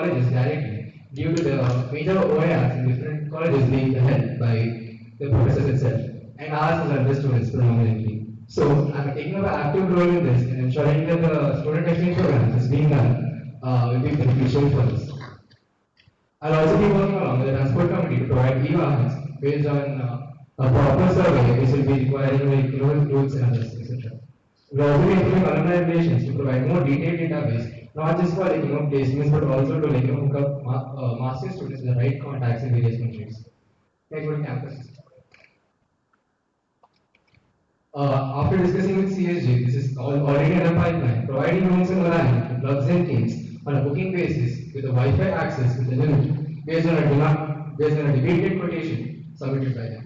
colleges directly due to the major OIRs in different colleges being held by the professors itself and ours as other students predominantly. So I'm taking an active role in this and ensuring that the student exchange programs is being done will be beneficial for us. I'll also be working along with the transport committee to provide e-vehicles based on a proper survey which will be requiring like routes and others, etc. We'll also be improving alumni relations to provide more detailed database, not just for placements but also to hook up master students with the right contacts in various countries. Next one, campus. After discussing with CSG, this is already in a pipeline, providing rooms in Milan to clubs and teams on a booking basis with a Wi-Fi access with a limit based on a debated quotation submitted by them.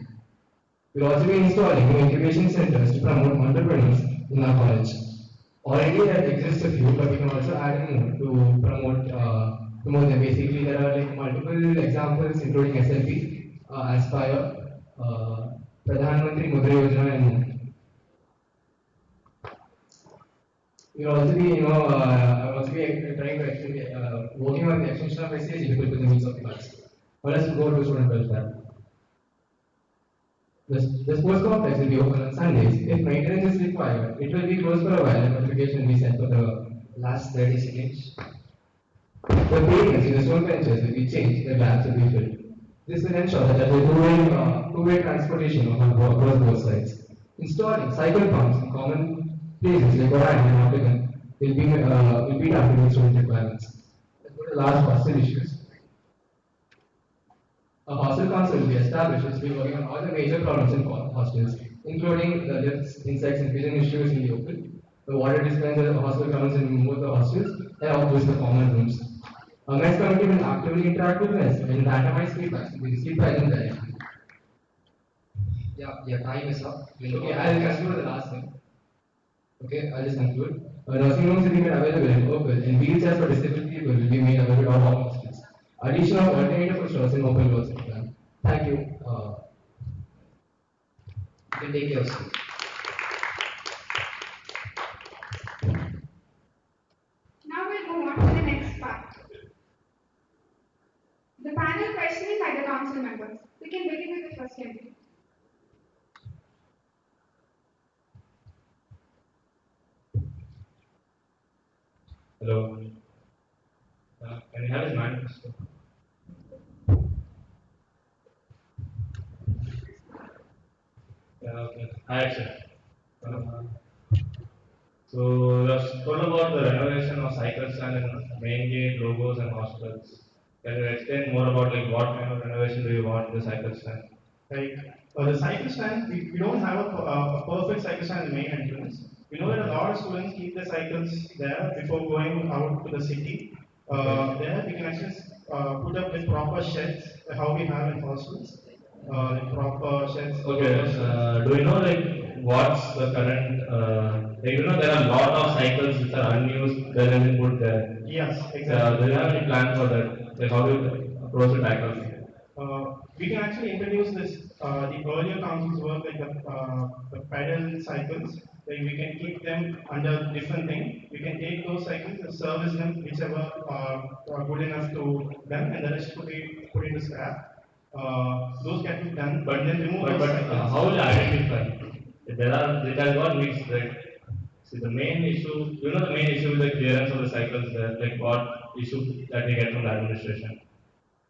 We'll also be installing new incubation centers to promote entrepreneurs in our college. Already there exists a few, but we can also add more to promote them. Basically, there are like multiple examples, including SLP, Aspire, Pradhan Mantri Mudra Yojana, and more. We'll also be, I'll also be trying to actually working on the extension of SCG to fulfill the needs of the class. Well, let's go to student welfare. The sports complex will be open on Sundays. If maintenance is required, it will be closed for a while and notification will be sent for the last 30 seconds. The pavements in the stone benches will be changed, the laps will be filled. This will ensure that there is a two-way transportation across both sides. Installing cycle pumps in common places like Orion and Opticon will be done to meet student requirements. Let's go to the last hostel issues. A hostel council will be established which will be working on all the major problems in hostels, including the lifts, insects, and pigeon issues in the open, the water dispenser, the hostel comes in both the hostels, and of course the common rooms. A mess committee will actively interact with mess and randomize feedback to be received by them directly. Yeah, time is up. Okay, I'll conclude the last thing. Okay, I'll just conclude. Nursing rooms will be made available in open, and wheelchairs for disabled people will be made available at all hostels. Addition of alternative footstools in open works plan. Thank you. You can take your seat. Now we'll move on to the next part. The panel questioning by the council members. We can begin with the first MP. Hello. Can you have his manifesto? Yeah, okay. Hi, sir. So, let's talk about the renovation of cycle stand and main gate, logos, and hospitals. Can you explain more about like what kind of renovation do you want in the cycle stand? Like the cycle stand, we don't have a perfect cycle stand in the main entrance. We know that a lot of students keep their cycles there before going out to the city. There we can actually put up with proper sheds, how we have in hostels. Like proper sheds. Okay, do you know like what's the current, there are a lot of cycles which are unused that have been put there. Yes, exactly. Do you have any plan for that? Like how do you approach the tackle? We can actually introduce this, the earlier councils work like the pedal cycles, like we can keep them under different thing. We can take those cycles and service them, whichever are good enough to them, and the rest could be put into scrap. Those can be done, but then remove those cycles. How will you identify? There has got mixed, right? See, the main issue, the main issue is the clearance of the cycles there, like what issue that they get from the administration.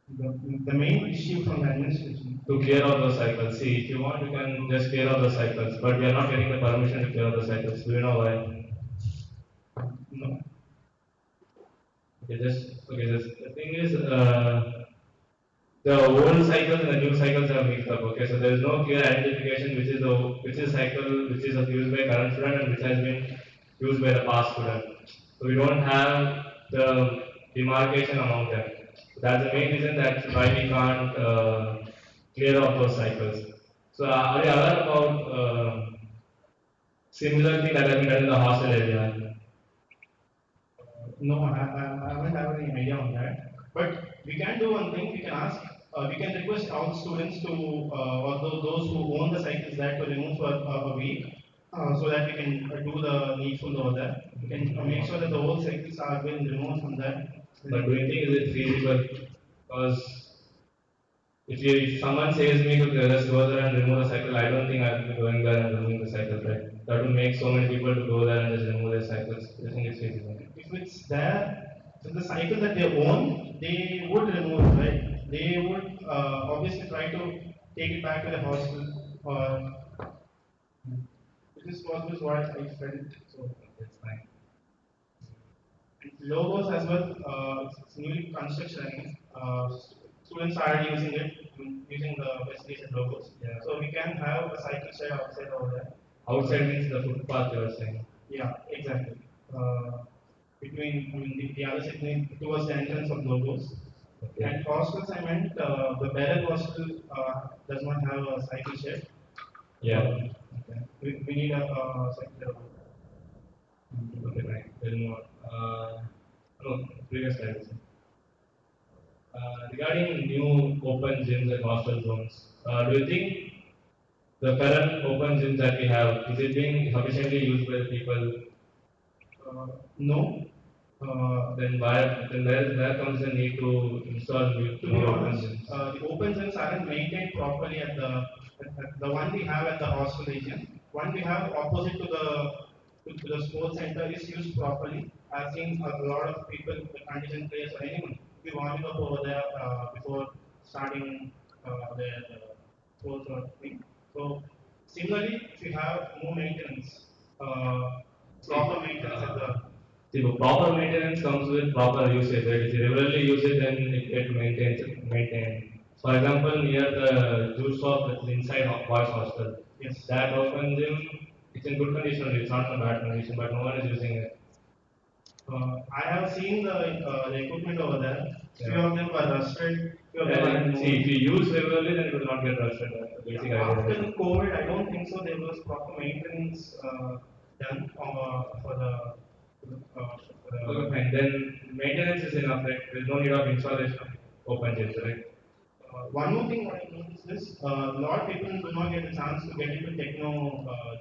The main issue from the administration. To clear out those cycles. See, if you want, you can just clear out the cycles, but we are not getting the permission to clear out the cycles. Do you know why? No. Okay, the thing is, the old cycles and the new cycles are mixed up. Okay, so there is no clear identification which is cycle which is used by current student and which has been used by the past student. So we don't have the demarcation among them. So that's the main reason that's why we can't clear off those cycles. So are you aware about similar thing that has been done in the hostel area? No, I haven't had any idea on that. But we can do one thing. We can ask. We can request all students to, or those who own the cycles, that to remove for a week. so that we can do the needful over there. We can make sure that the old cycles are being removed from there. But do you think is it feasible? Because if someone says me to just go there and remove the cycle, I don't think I'll be going there and removing the cycle, right? That would make so many people to go there and just remove their cycles. Do you think it's feasible? If it's there, if the cycle that they own, they would remove it, right? They would obviously try to take it back to the hostel, or this was what I felt. So It's fine. logos as well, it's new construction again. Students are using it, using the facilities and logos. Yeah. So we can have a cycle share outside over there. Outside means the footpath you are saying. Yeah, exactly. Between, I mean, the other side towards the entrance of logos. Okay. And hostels, I meant the better hostel does not have a cycle share. Yeah. Okay. We need a cycle. Okay, right. Then more. No, previous slides. Regarding new open gyms and hostel zones, do you think the current open gyms that we have is it being sufficiently used by the people? No. Then where comes the need to install new To be more open honest, gyms? the open gyms aren't maintained properly at the one we have at the hostel region. One we have opposite to the sports center is used properly. I've seen a lot of people, the contingent players or anyone, be warming up over there before starting their sports or thing. So similarly, if you have more maintenance, proper maintenance at the See, the proper maintenance comes with proper usage, right? If you regularly use it, then it gets maintained. For example, near the juice shop that's inside of boys hostel, yes. that open gym, it's in good condition, it's not in bad condition, but no one is using it. I have seen the equipment over there. Few Yeah. of them were rusted. Few of them Yeah, are see, if you use regularly, then it will not get rusted. That's the basic after idea. the COVID, I don't think so. There was proper maintenance done for Okay, the fine. Then maintenance is enough, right? There's no need of installation of open gyms, right? one more thing what I noticed is a lot of people do not get a chance to get into techno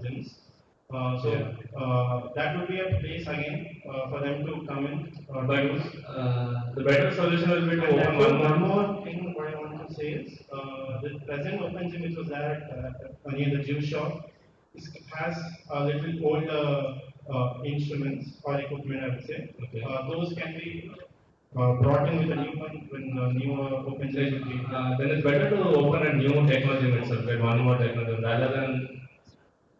gyms. That would be a place again for them to come in But to use. the better solution will be to And open one one more. more thing what I want to say is the present open gym which was there near the gym shop has a little older instruments or equipment I would say. Okay. Those can be brought in with a new one when the new open gym will be. Then it's better to open a new techno gym itself, right? One more techno gym, rather than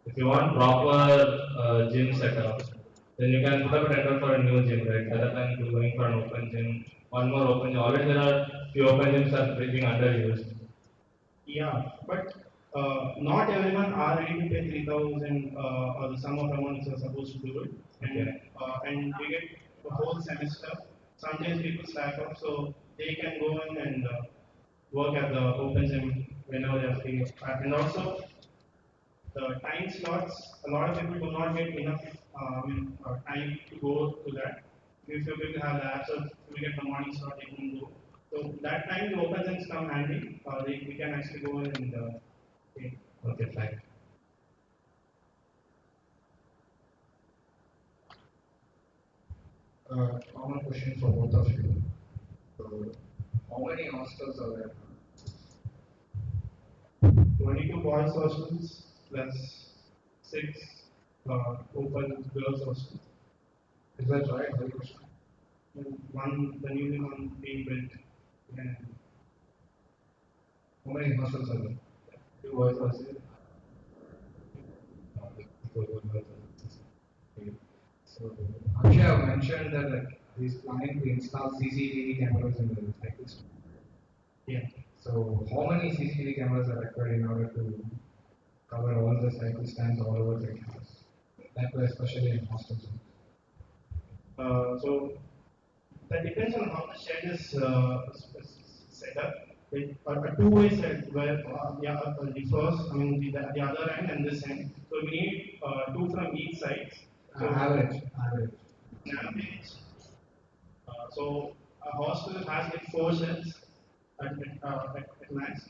if you want proper gym setup, then you can put up a tender for a new gym, right? Rather than going for an open gym, one more open gym. Already there are few open gyms that are being underused. Yeah, but not everyone are ready to pay 3,000 or the sum of amounts are supposed to do it, and we get the whole semester. Sometimes people slack off, so they can go in and work at the open gym whenever they are free. And also the time slots. A lot of people do not get enough time to go to that. If you people have the apps, so we get the morning slot, they can go. So that time the open gyms come handy. We can actually go in and okay. Okay, fine. Common question for both of you. So, how many hostels are there? 22 boys hostels plus 6 open girls hostels. Is that right? Hare Krishna? And one, the newly one being built. And How many hostels are there? 2 boys hostels. Okay. So, Akshay have mentioned that like, he's planning to install CCTV cameras in the cycle store. Yeah. So, how many CCTV cameras are required in order to cover all the cycle stands all over the campus? That way, especially in hostels. So that depends on how the shed is set up. A two-way shed where the first, I mean the other end and this end. So we need two from each side. So Average. average. So a hostel has like 4 sheds at max.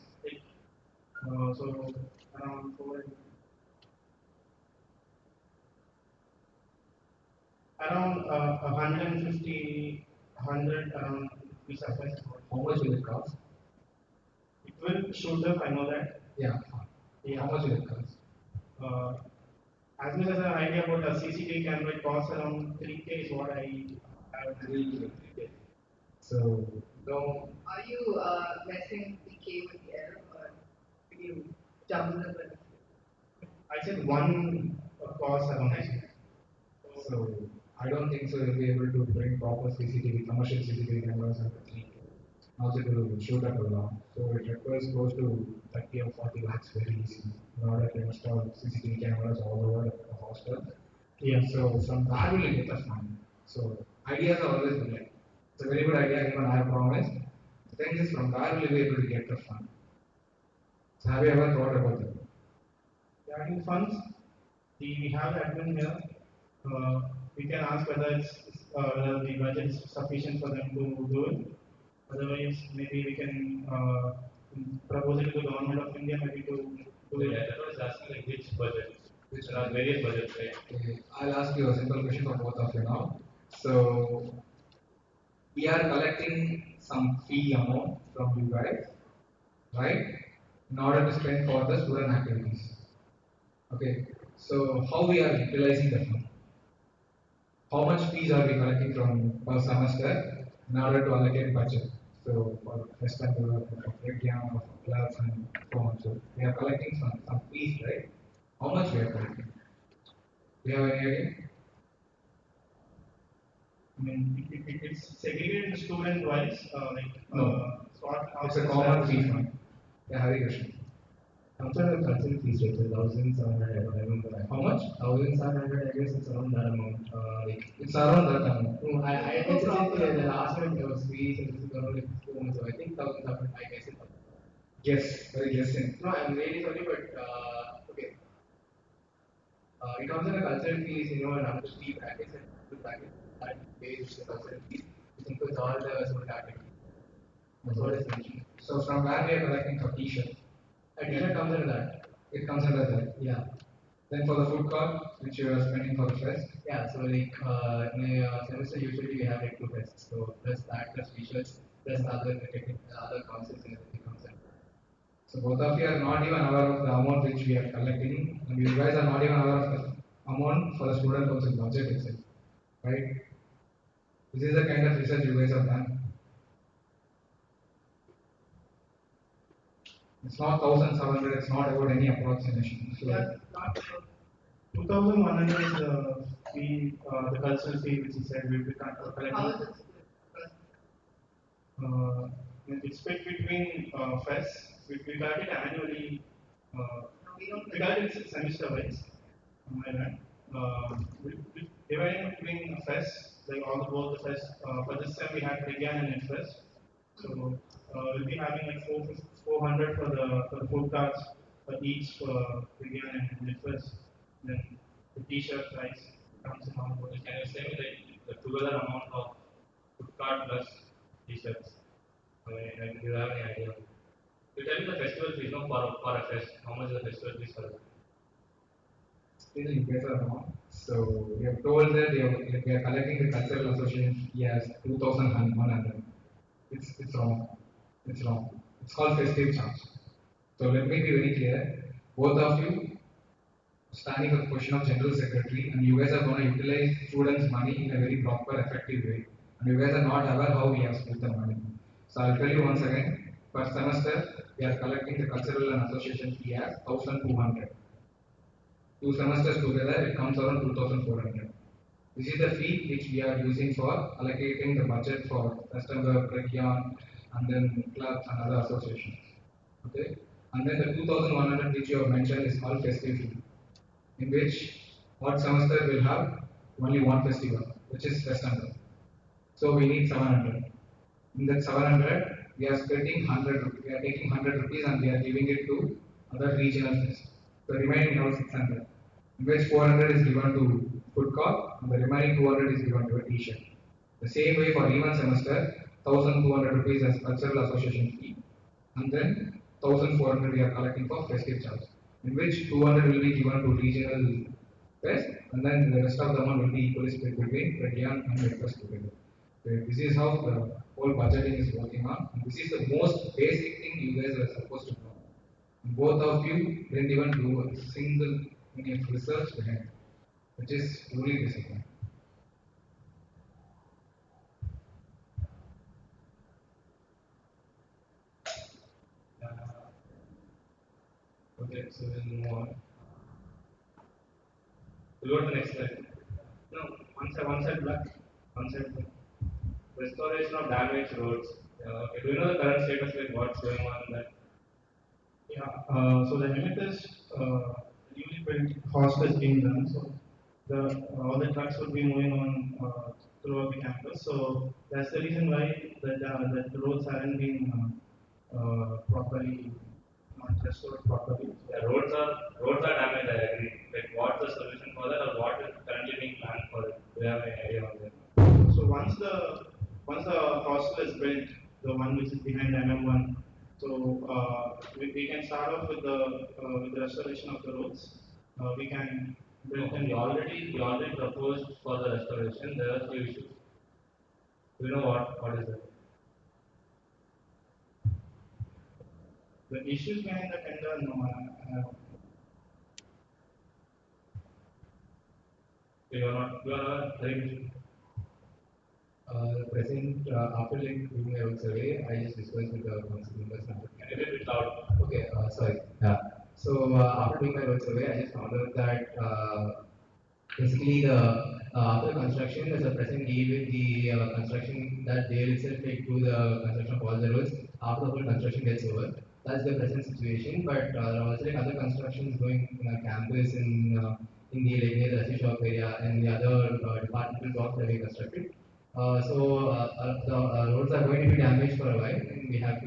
So around 4. Around 150, 100 around will suffice. How much will it cost? It will shoot up, I know that. Yeah. Yeah. How much will it cost? Uh, as much as an idea about a CCTV camera, it costs around 3K is what I have. 3K. So, no. Are you messing the K with the L or did you jumble the letters? I said one cost around. So, I don't think so. You'll be able to bring proper CCTV, commercial CCTV cameras at 3K. Also, to shoot up a lot. So, it requires close to 30 or 40 lakhs very easily in order to install CCTV cameras all over the hostel. Yeah. So, from that will you get the fund. So, ideas are always brilliant. It's a very good idea, even I have promised. The thing is, from where will you be able to get the fund? So, have you ever thought about that? Regarding funds, we have admin here. We can ask whether whether the budget is sufficient for them to do it. Otherwise, maybe we can propose it to the government of India maybe to do Yeah, it. that was asking like which budget. Which there are various budgets, right? Okay, I'll ask you a simple question for both of you now. So, we are collecting some fee amount from you guys, right? In order to spend for the student activities. Okay, so how we are utilizing the fund? How much fees are we collecting from per semester in order to allocate budget? So for festival, for breakdown, for clubs and so on. So we are collecting some fees, right? How much we are collecting? Do you have any idea? I mean, it's segregated student wise, No. sort It's a common fee fund. Yeah, Hari Krishna. After the consent fees rate, 1,700, I remember. How much? 1,700, I guess it's around that amount. It's around that amount. No, I just the last one there was fees and it's around like 4 months, so I think 1,700, I guess it. Yes, very guessing. No, I'm really sorry, but okay. It comes in a cultural fees, and up to three packets and two packets that pays the cultural fees, which includes all the social activities. That's what is mentioned. So from where we are collecting for t-shirt? A t-shirt comes under that. It comes under that. Yeah. Then for the food cost, which you are spending for the fest, Yeah, so like in a semester usually we have like two tests. So plus that, plus t-shirts, plus other concepts and everything comes in. so both of you are not even aware of the amount which we are collecting, and you guys are not even aware of the amount for the student council budget itself, right? This is the kind of research you guys have done. It's not 1,700. It's not about any approximation. So, Yeah, 2,100 is the fee, the cultural fee which he said we will collect. How is it split? It's split between fests. We collect it annually. No, we don't We collect it semester wise. My bad. We dividing between fests, like all the both the fests. For this time we had Prigyan and Infest. So we'll be having like 400 for the food cards for each for Prigyan and Infest. Then the T-shirt price comes in on board. Can you say me like the together amount of food card plus t-shirts? I mean, like, do you have any idea? You tell me the festival fees, no, for a fest. How much is the festival fees for it? still you guys are wrong. So we have told that we are collecting the cultural association fee as 2,100. It's wrong. It's wrong. It's called festive charge. So let me be very clear. Both of you standing for the position of general secretary, and you guys are going to utilize students' money in a very proper, effective way. And you guys are not aware how we have spent the money. So I'll tell you once again. Per semester, we are collecting the cultural and association fee as 1,200. 2 semesters together, it comes around 2,400. This is the fee which we are using for allocating the budget for customer, breakdown, and then clubs and other associations. Okay? And then the 2,100 which you have mentioned is called festive fee, in which what semester will have only one festival, which is Festival. So we need 700. In that 700, we are spending 100. We are taking 100 rupees and we are giving it to other regional fest. The remaining now 600, in which 400 is given to food court and the remaining 200 is given to a t-shirt. The same way for even semester, 1,200 rupees as cultural association fee, and then 1,400 we are collecting for festive charge, in which 200 will be given to regional fest and then the rest of the amount will be equally split between Radian and Netflix together. Okay, this is how the whole budgeting is working on. And this is the most basic thing you guys are supposed to know. Both of you didn't even do a single any research behind it, which is truly disappointing. Okay, so we'll move on. We'll go to the next slide. No, one side black, one side black. Restoration of damaged roads. Okay, do you know the current status, like what's going on in that? Yeah, so the amethyst newly built hostel is being done. So all the trucks will be moving on throughout the campus. So that's the reason why that the roads haven't been properly not restored properly. Yeah, roads are damaged, I agree. Like what's the solution for that, or what is currently being planned for it? Do you have any idea on that? So once the hostel is built, the one which is behind MM1, so we can start off with the restoration of the roads. We can build No, them. we already proposed for the restoration. There are few issues. Do you know what is it? The issues behind the tender, no, You are not very. Present after like doing my own survey, I just discussed with the council members. Can you repeat loud? Okay, sorry. Yeah. So after doing my road survey, I just found out that basically the after construction, there's a present deal with the construction that they will itself take to the construction of all the roads after the whole construction gets over. That's the present situation. But also like other constructions going in our campus in the like near the Rashi shop area and the other departmental blocks that we constructed. The roads are going to be damaged for a while, and we have to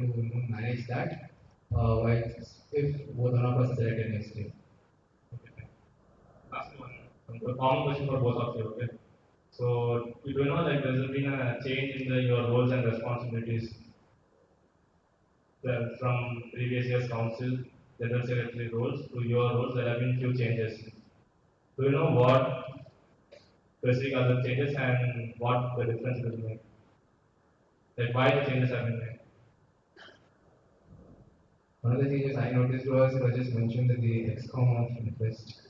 manage that. While if both one of us is selected next year. Last one. A common question for both of you. Okay. So you do know like there's been a change in your roles and responsibilities from previous year's council general secretary roles to your roles. There have been few changes. Do you know what specific are the changes and what the difference will make? Like why the changes have been made? One of the changes I noticed was just mentioned that the XCOM of interest.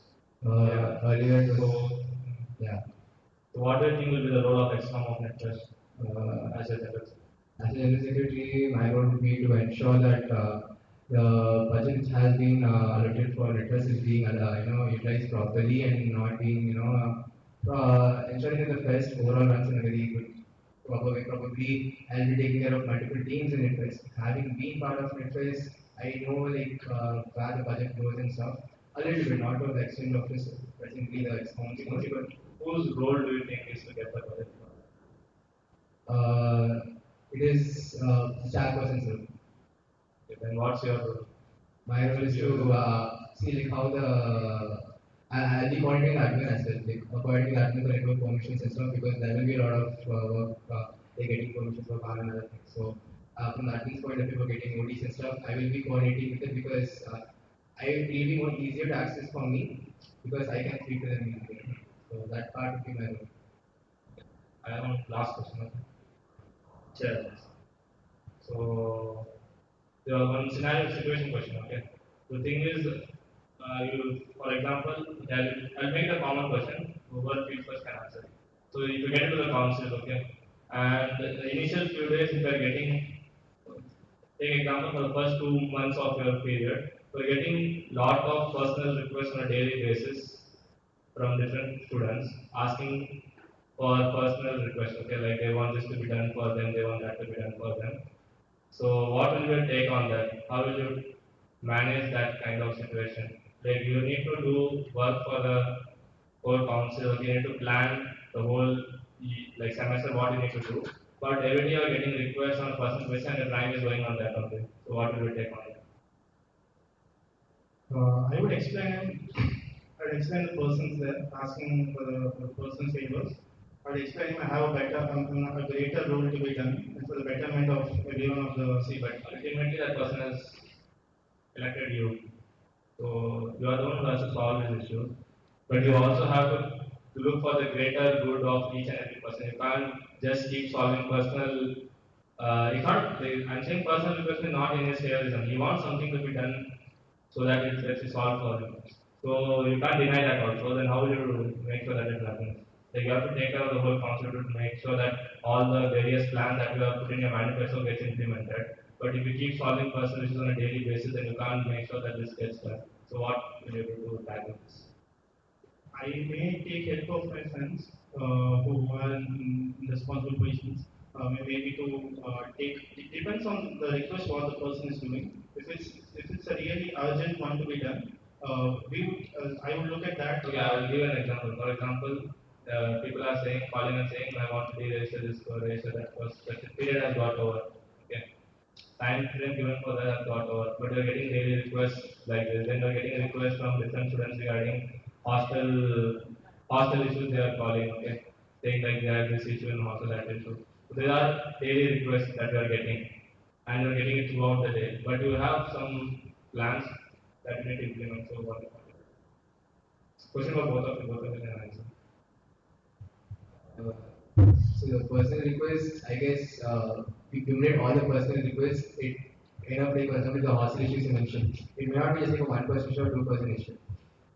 Yeah. Earlier it was, So, yeah. so what do you think will be the role of EXCOM of Netflix as a general? As a general secretary, my role would be to ensure that the budget which has been allotted for redress is being utilized properly and not being ensuring that the fest overall runs in a very good proper way. Probably I'll be taking care of multiple teams in Netflix. Having been part of Netflix, I know like where the budget goes and stuff. A little bit, not to the extent of this presently the expense, but Whose role do you think is to get the budget? uh, it is chairperson, sir. Then what's your role? My role is to see like how I'll be coordinating the admin as well, like coordinating the admin for network permissions and stuff because there will be a lot of work like getting permissions for PAN and other things. So from the admin's point of view, for getting OTs and stuff, I will be coordinating with it because it will be more easier to access for me because I can speak to them immediately. So that part would be my role. I have one last question. Okay? Chair. So there was one scenario situation question. Okay. The thing is, for example, I'll make a common question. Whoever feels first can answer. So if you get into the council, okay, and the initial few days, if you are getting, take example for the first 2 months of your period, we're getting lot of personal requests on a daily basis from different students asking for personal requests. Okay, like they want this to be done for them, they want that to be done for them. So what will your take on that? How will you manage that kind of situation? Like you need to do work for the whole council, you need to plan the whole like semester what you need to do. But every day you are getting requests on a personal basis and the time is going on that only. So what will you take on that? I would explain. I would explain the persons there asking for the person's favors. I would explain I have a greater role to be done and for the betterment of everyone of the See, but ultimately that person has elected you. So you are the one who has to solve this issue. But you also have to to look for the greater good of each and every person. You can't just keep solving personal. You can't. I'm saying personal request is not in his favorism. He wants something to be done so that it gets solved for him. So you can't deny that also. Then how will you make sure that it happens? So you have to take care of the whole concept to make sure that all the various plans that you have put in your manifesto gets implemented. But if you keep solving personal issues on a daily basis, then you can't make sure that this gets done. So what will you do to tackle this? I may take help of my friends who are in responsible positions. Maybe to take. It depends on the request what the person is doing. If it's a really urgent one to be done, I would look at that. Okay, I will give an example. For example, people are saying, calling and saying, I want to register this for register that for specific period has got over. Okay, time frame given for that has got over. But you're getting daily requests like this. Then you're getting requests from different students regarding hostel issues they are calling. Okay, saying like they have this issue and hostel that issue. So there are daily requests that you are getting, and you're getting it throughout the day. But you have some plans that you need to implement. So what? Question for both of you can answer. Uh, so the personal request, I guess, we accumulate all the personal requests. It end up like, for example, the hostel issues you mentioned. It may not be just like a one person issue or two person issue.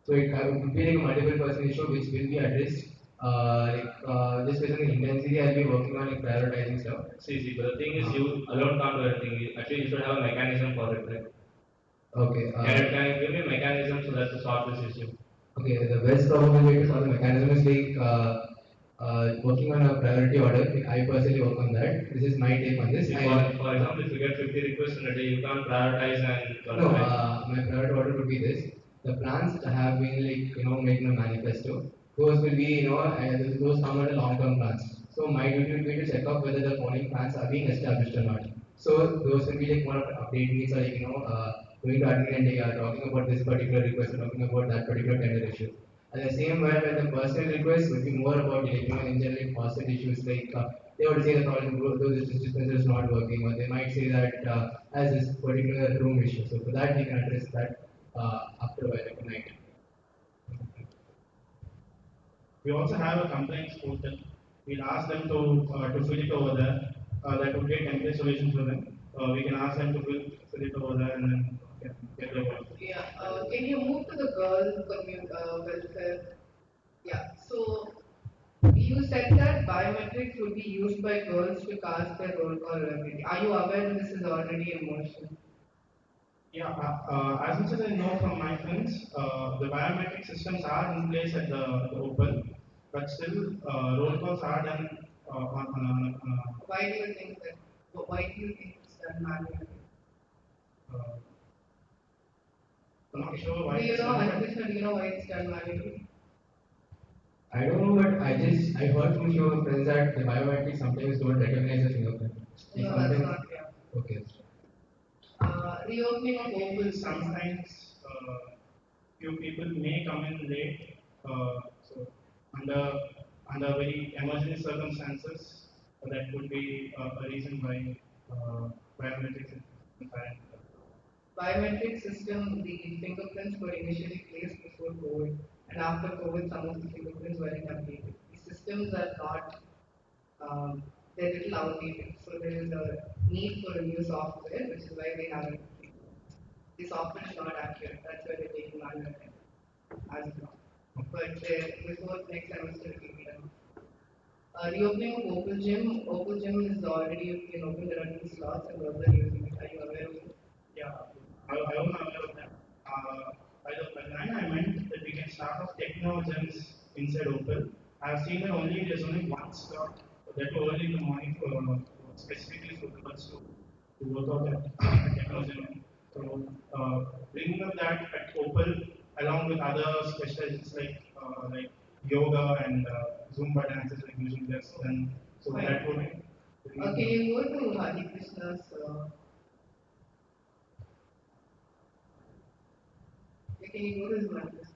So it could be like a multiple person issue which will be addressed. Just based on the intensity, I'll be working on like prioritizing stuff. See, but the thing is, you alone can't do anything. Actually, you should have a mechanism for it. Right? Okay. Can you give me a mechanism so that to solve this issue? Okay, the best probable way to solve the mechanism is like working on a priority order. Like I personally work on that. This is my take on this. See, for example, if you get 50 requests in a day, you can't prioritize and No, prioritize. my priority order would be this. The plans that have been like made in a manifesto. Those will be those come under long-term plans. So my duty will be to check out whether the following plans are being established or not. So those will be like more of update needs or going to admin and talking about this particular request or talking about that particular tender issue. At the same way, when the personal request would be more about in general positive issues like they would say the problem though this dispenser is not working, or they might say that as this particular room issue. So for that, we can address that after a while, like a night. We also have a complaints portal. We'll ask them to fill it over there. That would get template solutions for them. We can ask them to fill it over there and then get the work. Yeah, can you move to the girl welfare? Yeah, so you said that biometrics would be used by girls to cast their roll call ability. Are you aware this is already in motion? Yeah, as much as I know from my friends, the biometric systems are in place at the Opal, but still roll calls are done Why do you think that? Why do you think it's done manually? uh, I'm not sure why Do you it's know, done, Harikrishna, do you know why it's done manually? I don't know, but I heard from few of my friends that the biometrics sometimes don't recognize the fingerprint. Like No, that's sometimes. not clear. Okay. Reopening of Opal sometimes few people may come in late, so under very emergency circumstances, that could be a reason why biometrics is banned. biometric system, the fingerprints were initially placed before COVID, and after COVID, some of the fingerprints weren't updated. The systems are not, they're little outdated, so there is a need for a new software, which is why they haven't. The software is not accurate. That's why they're taking manual attempt as of now. But before next semester, it will be done. Reopening of Opal Gym is already been open. There are 2 slots, and girls are using it. Are you aware of it? Yeah, I was not aware of that. By the line, I meant that we can start off techno gyms inside Opal. I've seen that there's only one slot that early in the morning specifically for girls to work out at techno gym. So bringing up that at Opal along with other specialties like yoga and Zumba dances like usually that's done. So Fine. that would Can you go to Hari Krishna's? Can you go to his matters?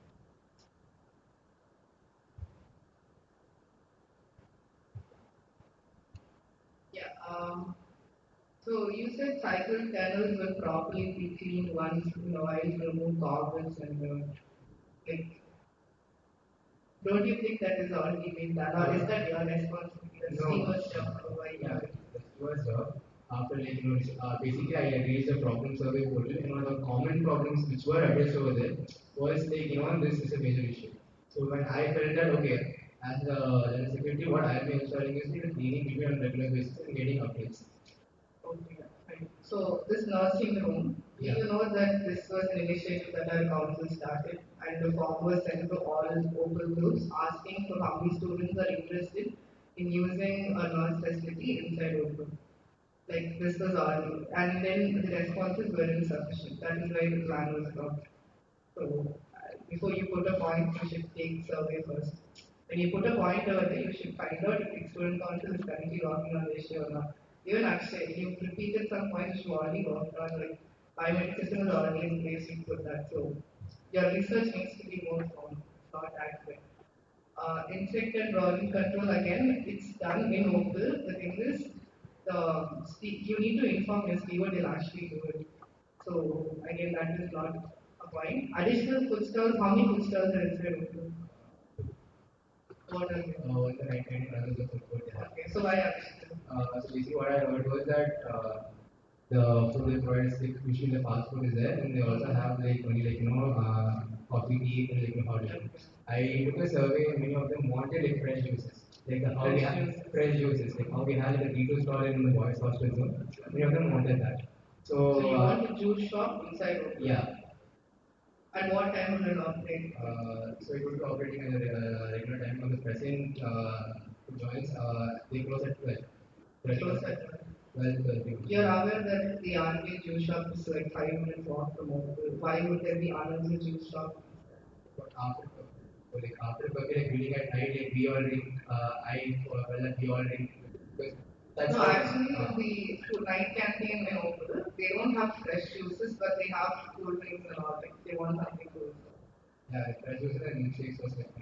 Yeah. So you said cycle tunnels will properly be cleaned once in a while to remove cobwebs and like Don't you think that is already been done, or is that your responsibility? That's No, Steve's job to provide yeah, you? that's was after like basically I raised a problem survey portal and one of the common problems which were addressed over there was like this is a major issue. So when I felt that okay, as a general security, what I am ensuring is like, cleaning people on regular basis and getting updates. Okay, fine. So this nursing home, do Yeah. you know that this was an initiative that our council started and the form was sent to all local groups asking for how many students are interested in using a nurse facility inside Open. Like this was all, and then the responses were insufficient. That is why the plan was dropped. So before you put a point, you should take survey first. When you put a point over there, you should find out if student council is currently working on the issue or not. Even actually, you repeated some points which you already worked on, like biometric system is already in place, you put that. So your research needs to be more formed, not accurate. Insect and rodent control again, it's done in Opal. The thing is, you need to inform your steward, they'll actually do it. So again, that is not a point. Additional food stalls, how many food stalls are inside Opal? What are they? In the 1990 runners of football, yeah. Okay, so why additional? So basically what I heard was that the food they provide is like usually the fast food is there and they also have like only coffee, tea and like hot drinks. I took a survey and many of them wanted like fresh juices. Like how we have fresh juices, like how we have like a Tito stall in the boys hostel zone. Many of them wanted that. So So you want a juice shop inside Opal? yeah. At what time will it operate? So it would be operating at a regular time on the present joints. They close at 12. Close at 12, You're aware that the RK juice shop is like 5 minutes walk from Opal. Why would there be another juice shop? But after after like reading at night, like we all drink. We all drink because that's No, what. actually, the food night canteen in Opal, they don't have fresh juices, but they have cool drinks and all. Like they want something cool. Yeah, fresh juices and milkshakes was like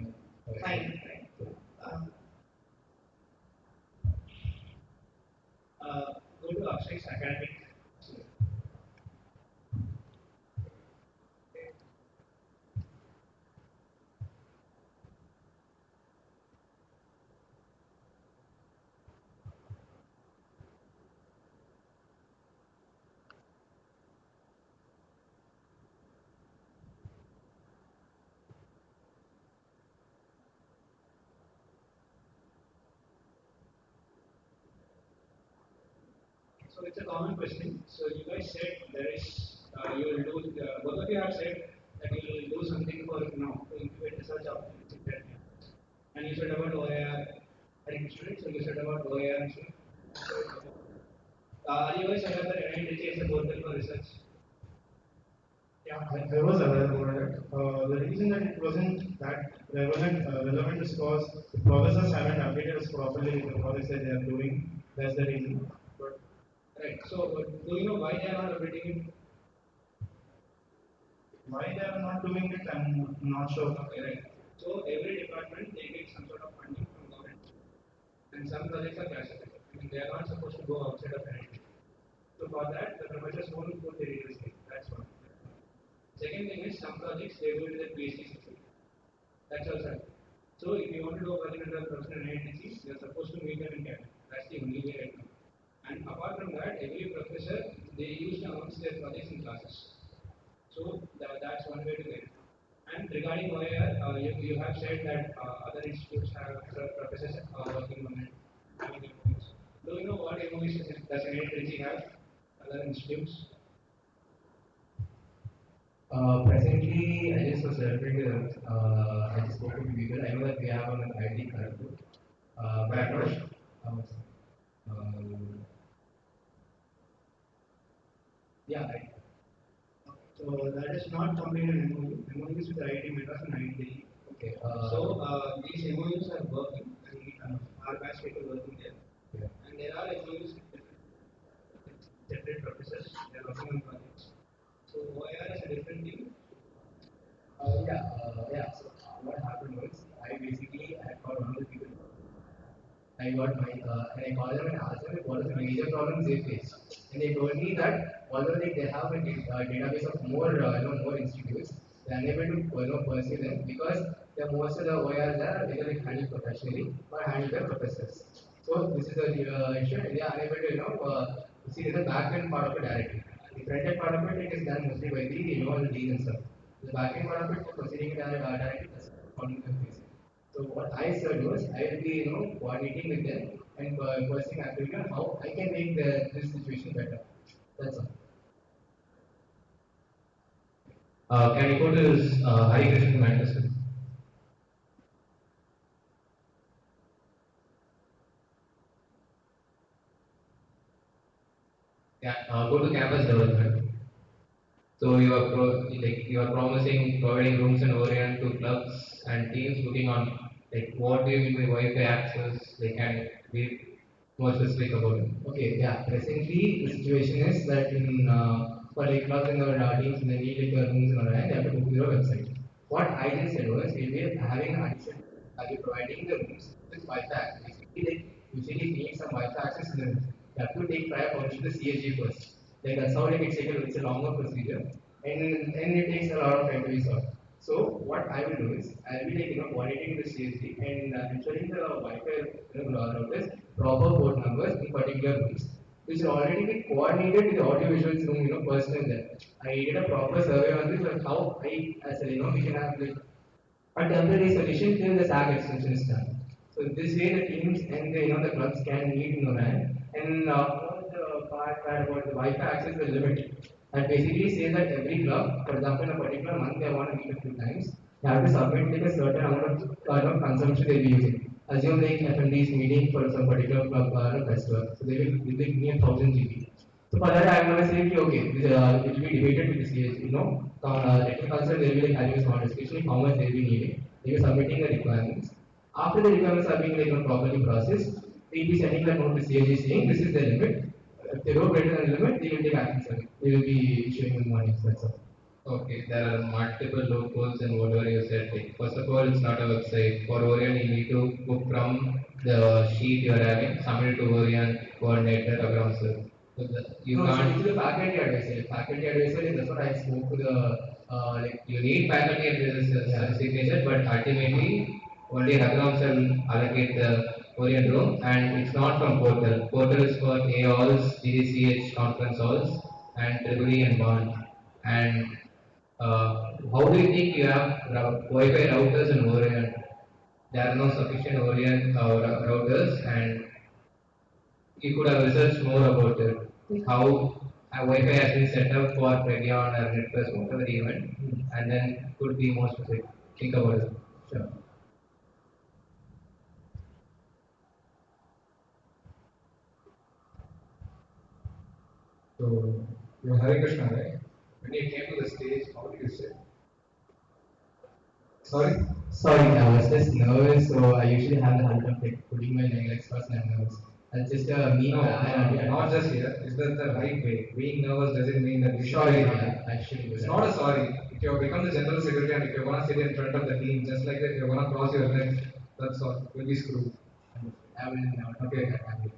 Fine, fine. Um, Go to Akshay's academic. So it's a common question. So you guys said there is, you will do, both of you have said that you will do something for, to incubate research opportunities in that. And you said about OAR, students, so you said about OAR and stuff. Are you guys aware that NITG is a portal for research? Yeah, I was aware about it. The reason that it wasn't that relevant is because the professors haven't updated us properly with the projects that they are doing. That's the reason. But Right. So, do you know why they are not updating it? why they are not doing it, I'm not sure. Okay, right. So, every department they get some sort of funding from government, and some projects are classified. I mean, they are not supposed to go outside of NIT. So, for that, the professors won't put the details in. That's one. Second thing is, some projects they do it with a PhD system. That's also happening. So, if you want to do a project under a professor in NITC, you're supposed to meet them in cabinet. That's the only way right now. And apart from that, every professor they used to announce their projects in classes. So that's one way to get it. And regarding OIR, you have said that other institutes have professors working on it, having MOUs. Do you know what MOUs does NITG have? Other institutes? Presently, I just was referring to I just spoke to people. I know that we have an IT Kharagpur. But I'm not sure. Um, yeah, So that is not completed MOU. MOUs with IIT Madras and IIT Delhi. okay. So these MOUs are working, and our batch people working there. Yeah. And there are MOUs with separate professors. They are working on projects. So OIR is a different thing. Yeah. So what happened was I called one of the people. I got my and I called them and asked them what are the major problems they face. And they told me that although they have a database of more more institutes, they are unable to pursue them because the most of the OERs are either like handled professionally or handled by professors. So this is the issue, and they are unable to see the back end part of it directly. The front end part of it is done mostly by the the dean and stuff. The back end part of it, proceeding directly, that's following the phase. So what I said was I will be coordinating with them and pursuing activity on how I can make this situation better. That's all. Can you go to this Hari Krishna manifesto? Yeah, go to campus development. So you are promising providing rooms and Orient to clubs and teams looking on like what do you mean by Wi-Fi access? They can be more specific about it. Okay, yeah. Presently, the situation is that in for like clubs and our teams, they need like rooms and all that. They have to go to your website. What I just said was we'll be having an addition. I'll be providing the rooms with Wi-Fi access. Basically, like usually you need some Wi-Fi access in the room. You have to take prior permission to CSG first. Like that's how like it's a longer procedure, and it takes a lot of time to be solved. So what I will do is I will be like coordinating the CSD and ensuring the Wi-Fi routers proper port numbers in particular rooms, which will already be coordinated with the audio visuals room person there. I did a proper survey on this on how I as a we can have like a temporary solution till the SAG extension is done. So this way the teams and the clubs can meet in the LAN and the part about the Wi-Fi access is limit. And basically says that every club, for example, in a particular month they want to meet a few times, they have to submit like a certain amount of consumption they'll be using. Assume like FMD is meeting for some particular club festival, so they will give me 1000 GB. So for that, I'm gonna say, okay, it will be debated with the CH, technical side, they will be like having a small discussion, how much they will be needing. They will submitting the requirements. After the requirements are being properly processed, they will be sending the note to CH saying this is the limit. If they go greater than the limit, they will take action. Sir. They will be issuing them money. That's all. Okay, there are multiple loopholes in whatever you said. Like, first of all, it's not a website. For Orient, you need to book from the sheet you are having, submit it to Orient coordinator around sir. So you No, can't. so it's the faculty advisor. Faculty advisor is that's what I spoke to the like. You need faculty advisors signature, but ultimately only Raghuram will allocate the Orient room, and it's not from portal. Portal is for A halls, DDCH conference halls, and Trichy and bond. And how do you think you have Wi-Fi routers in Orient? There are no sufficient Orient routers, and you could have researched more about it. How Wi-Fi has been set up for Region or Netflix, whatever the event, and then could be more specific. Think about it. Sure. So, you're Hare Krishna, right? When you came to the stage, how did you say? Sorry? Sorry, I was just nervous, so I usually have the habit of like putting my legs first and I'm nervous. That's just me. No, not just here. Is that the right way? Being nervous doesn't mean that you should Sorry, be yeah, happy. I should do It's that. not a sorry. If you have become the general secretary and if you're gonna sit in front of the team just like that, you're gonna cross your legs. That's all. You'll be screwed. I will not Okay. do that.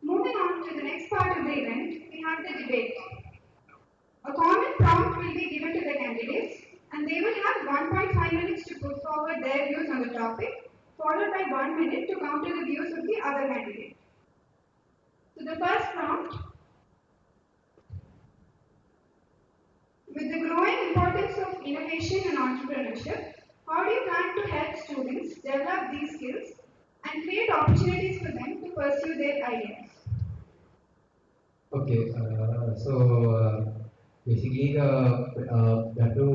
Moving on to the next part of the event, we have the debate. A common prompt will be given to the candidates, and they will have 1.5 minutes to put forward their views on the topic, followed by 1 minute to counter the views of the other candidate. So the first prompt, with the growing importance of innovation and entrepreneurship, how do you plan to help students develop these skills and create opportunities for them to pursue their ideas? Okay, basically we have to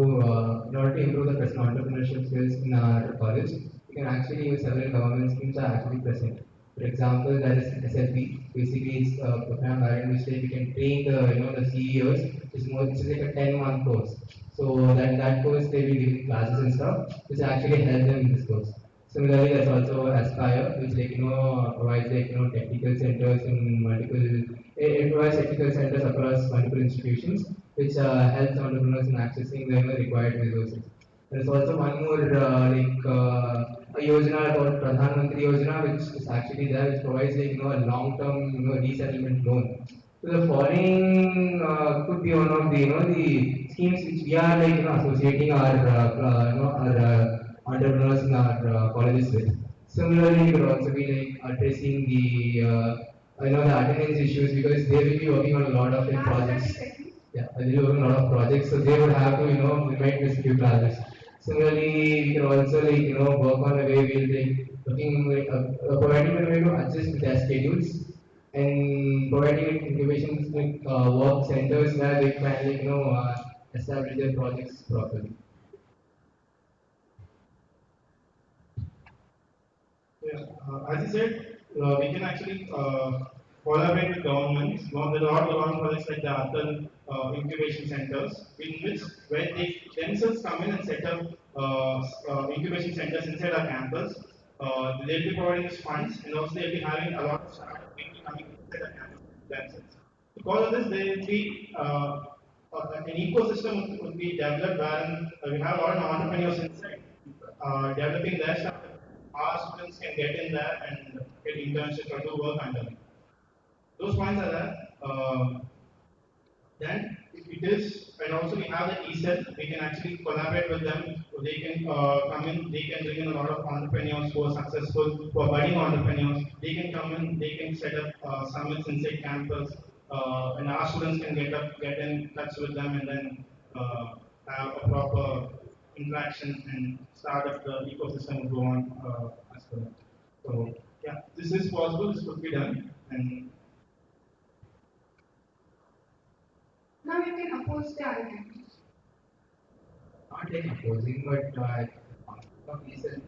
in order to improve the present entrepreneurship skills in our college, we can actually use several government schemes are actually present. For example, there is SLP. Basically, it's a program wherein which we can train the the CEOs. It's like a 10-month course. So that course they will be giving classes and stuff, which actually help them in this course. Similarly, there's also Aspire, which provides technical centers in multiple. It provides technical centers across multiple institutions, which helps entrepreneurs in accessing the required resources. There's also one more a yojana called Pradhan Mantri Yojana, which is actually there, which provides a long-term resettlement loan. So the following could be one of the the schemes which we are associating our our entrepreneurs in our colleges with. Similarly, we could also be addressing the the attendance issues because they will be working on a lot of Last 30 projects. seconds. Yeah, they will work on a lot of projects, so they would have to remind this few classes. Similarly, we can also work on a way we'll be looking providing a way to adjust their schedules and providing incubation work centers where they can establish their projects properly. Yeah, as you said, we can actually collaborate with governments. There are government projects like the Atal incubation centers, in which where they themselves come in and set up incubation centers inside our campus. They'll be providing us funds, and also they'll be having a lot of startup people coming inside our campus themselves. Because of this, there will be an ecosystem would be developed wherein we have a lot of entrepreneurs inside developing their startup. Our students can get in there and get internships or do work under them. Those points are there. Then it is, and also we have the ESET, we can actually collaborate with them. So they can come in, they can bring in a lot of entrepreneurs who are successful, who are budding entrepreneurs. They can come in, they can set up summits inside campus, and our students can get in touch with them, and then have a proper interaction and start up the ecosystem go on as well. So yeah, this is possible. This could be done, and Now you can oppose the argument. Not like opposing, but recent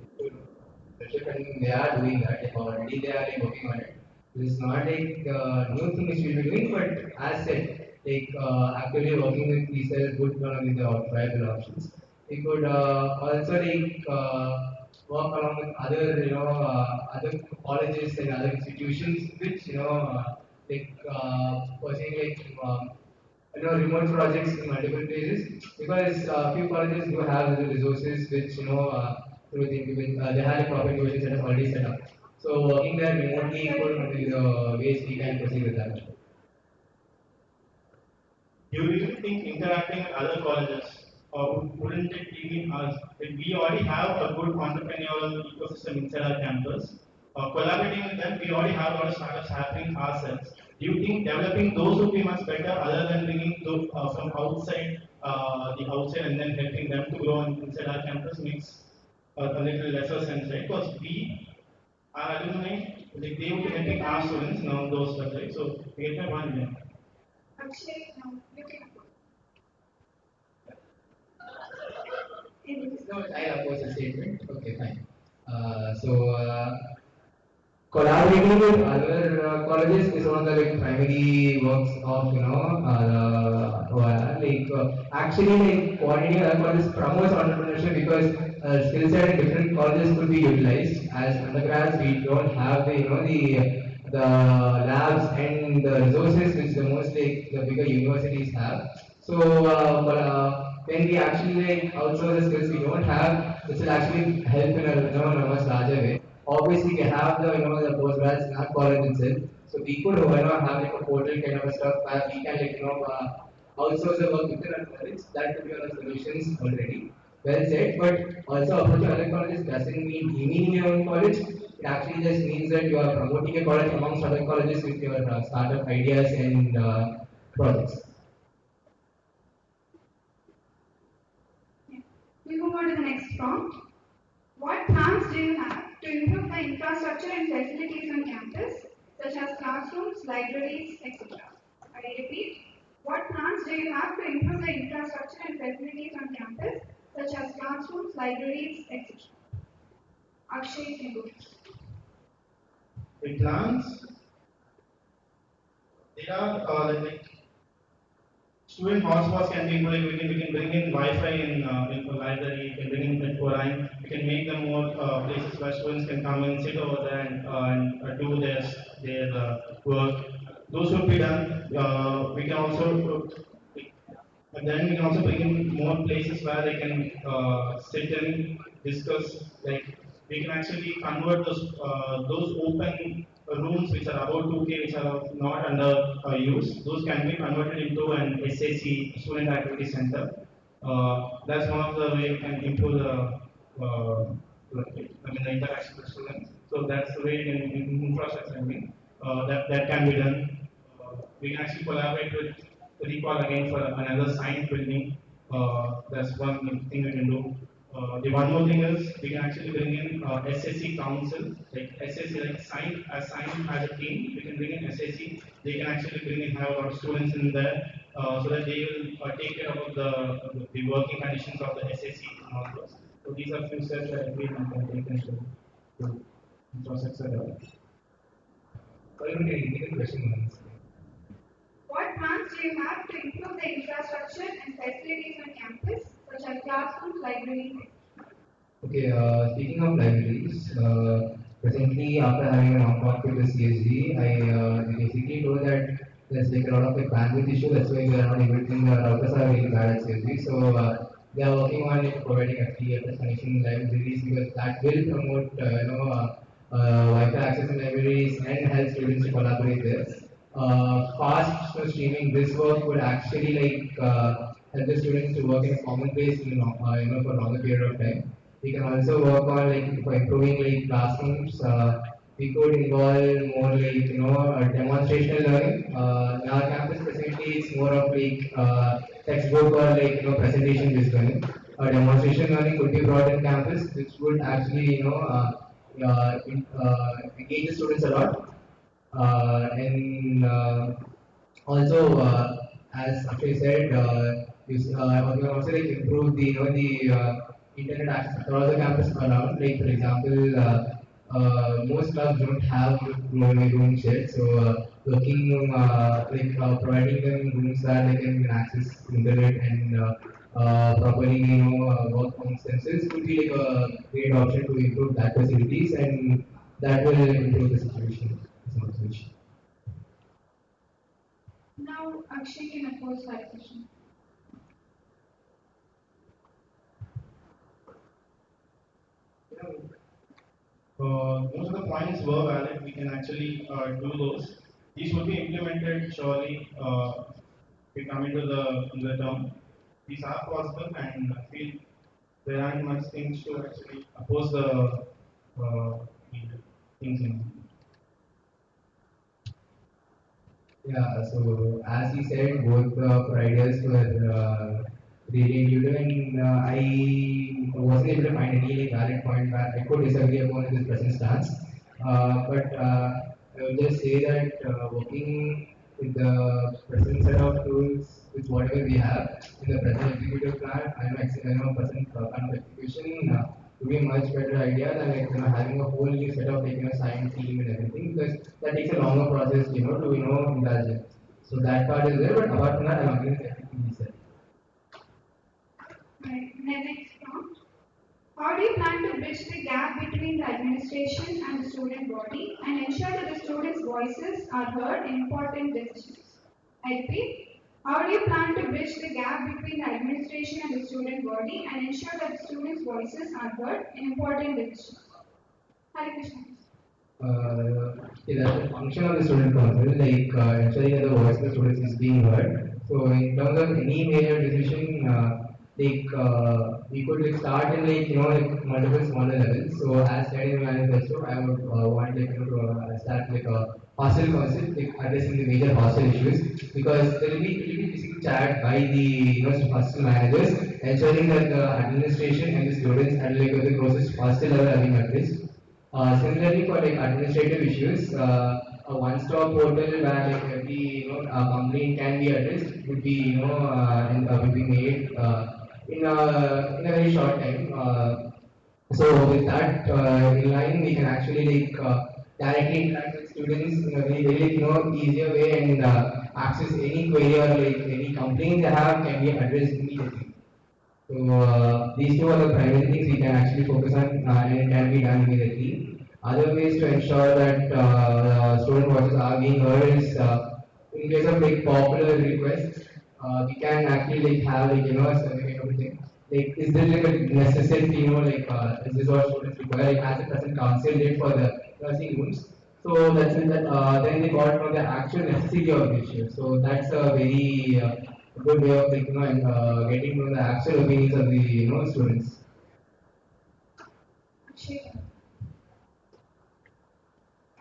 and they are doing that. Like already they are working on it. This is not like new thing which we will be doing, but as said, actively working with PCL would one of the viable options. We could also work along with other other colleges and other institutions which pursuing remote projects in multiple places because few colleges do have the resources which through they have a proper incubation centers already set up. So working there remotely could be the ways we can proceed with that. do you really think interacting with other colleges, or wouldn't it even us? If we already have a good entrepreneurial ecosystem inside our campus, collaborating with them, we already have a lot of startups happening ourselves. Do you think developing those would be much better other than bringing those from outside, the outside, and then helping them to grow inside our campus makes a little lesser sense, right? Because we, our alumni, like they would be helping our students in all those subjects. So, we get my point. Yeah. Actually, no, you can oppose. In this. No, I oppose the statement. Okay, fine. Collaborating with other colleges is one of the primary works of actually coordinating other colleges promotes entrepreneurship because skill set in different colleges could be utilized. As undergrads, we don't have the labs and the resources which the most the bigger universities have. So when we actually outsource the skills we don't have, this will actually help in in a much larger way. Obviously, we have the the postgrads in our college itself, so we could have a portal kind of a stuff where we can outsource the work within our college. That could be one of the solutions already. Well said, but also approaching other colleges doesn't mean demeaning your own college. It actually just means that you are promoting a college amongst other colleges with your startup ideas and projects. Yeah. We move on to the next prompt. What plans do you have to improve the infrastructure and facilities on campus, such as classrooms, libraries, etc.? I repeat, what plans do you have to improve the infrastructure and facilities on campus, such as classrooms, libraries, etc.? Akshay, you can go first. The plans, there are student hotspots can be like we can bring in Wi-Fi in the library. We can bring in Bitcoin. We can make them more places where students can come and sit over there and do their work. Those should be done. We can also and then we can also bring in more places where they can sit and discuss. Like we can actually convert those open rooms which are about 2K, which are not under use. Those can be converted into an SAC, Student Activity Center. That's one of the way we can improve the interaction with students. So that's the way in infrastructure. That can be done. We can actually collaborate with recall again for another science building. That's one thing we can do. The one more thing is we can actually bring in SSC council, like SSC, like science as a team. We can bring in SSC. They can actually bring in have a lot of students in there, so that they will take care of the working conditions of the SSC and all those. So these are few steps that we can take to infrastructure development. Sorry, we can repeat the question once. What plans do you have to improve the infrastructure and facilities on campus, such as classrooms, libraries? Okay, speaking of libraries, recently after having a talk with the CSG, they basically told that there's like a lot of like bandwidth issue. That's why they are not able to. The routers are really bad at CSG. So they are working on like providing FTTH connection in libraries because that will promote Wi-Fi access in libraries and help students to collaborate there. Fast streaming this work would actually help the students to work in a common place for a longer period of time. We can also work on like for improving like classrooms. We could involve more like demonstrational learning. In our campus presently, it's more of like textbook or like presentation based learning. Demonstration learning could be brought in campus, which would actually engage the students a lot. And also, as Akshay said, we can also like improve the internet access across the campus around. Like for example, most clubs don't have rooms yet, so working providing them rooms where they can access internet and properly work on themselves would be like a great option to improve that facilities, and that will improve the situation. Now, Akshay can pose that question. Most of the points were valid. We can actually do those. These will be implemented surely. We come into the term. These are possible, and I feel there aren't much things to actually oppose the things in. Yeah, so as he said, both ideas were really intuitive, and I wasn't able to find any like valid point where I could disagree upon this present stance. But I would just say that working with the present set of tools, with whatever we have in the present executive plan, I know present plan of execution would be a much better idea than having a whole new set of science team and everything, because that takes a longer process to indulge in. So that part is there, but apart from that, I'm agree with everything he said. Right. Next prompt. How do you plan to bridge the gap between the administration and the student body and ensure that the students' voices are heard in important decisions? I repeat, how do you plan to bridge the gap between the administration and the student body and ensure that the students' voices are heard in important decisions? Hare Krishna. Yeah, that's the function of the student council, like ensuring that the voice of the students is being heard. So in terms of any major decision, we could like start in multiple smaller levels. So as said in the manifesto, I would want to start like a hostel council, like addressing the major hostel issues, because there will be basically chat by the hostel managers, ensuring that the administration and the students at like the closest hostel level are being addressed. Similarly, for like administrative issues, a one-stop portal where like every complaint can be addressed would be would be made in a very short time. So with that in line, we can actually directly interact with students in a very easier way and access any query or like any complaint they have can be addressed immediately. So these two are the primary things we can actually focus on and it can be done immediately. Other ways to ensure that student voices are being heard is in case of like popular requests, we can actually like have like a survey kind of a thing. Like is this like a necessity, is this what students require? Like has the present council date for the nursing rooms? So that's it that then they got from the actual necessity of the issue. So that's a very good way of like, and, getting to the actual opinions of the students. Akshay.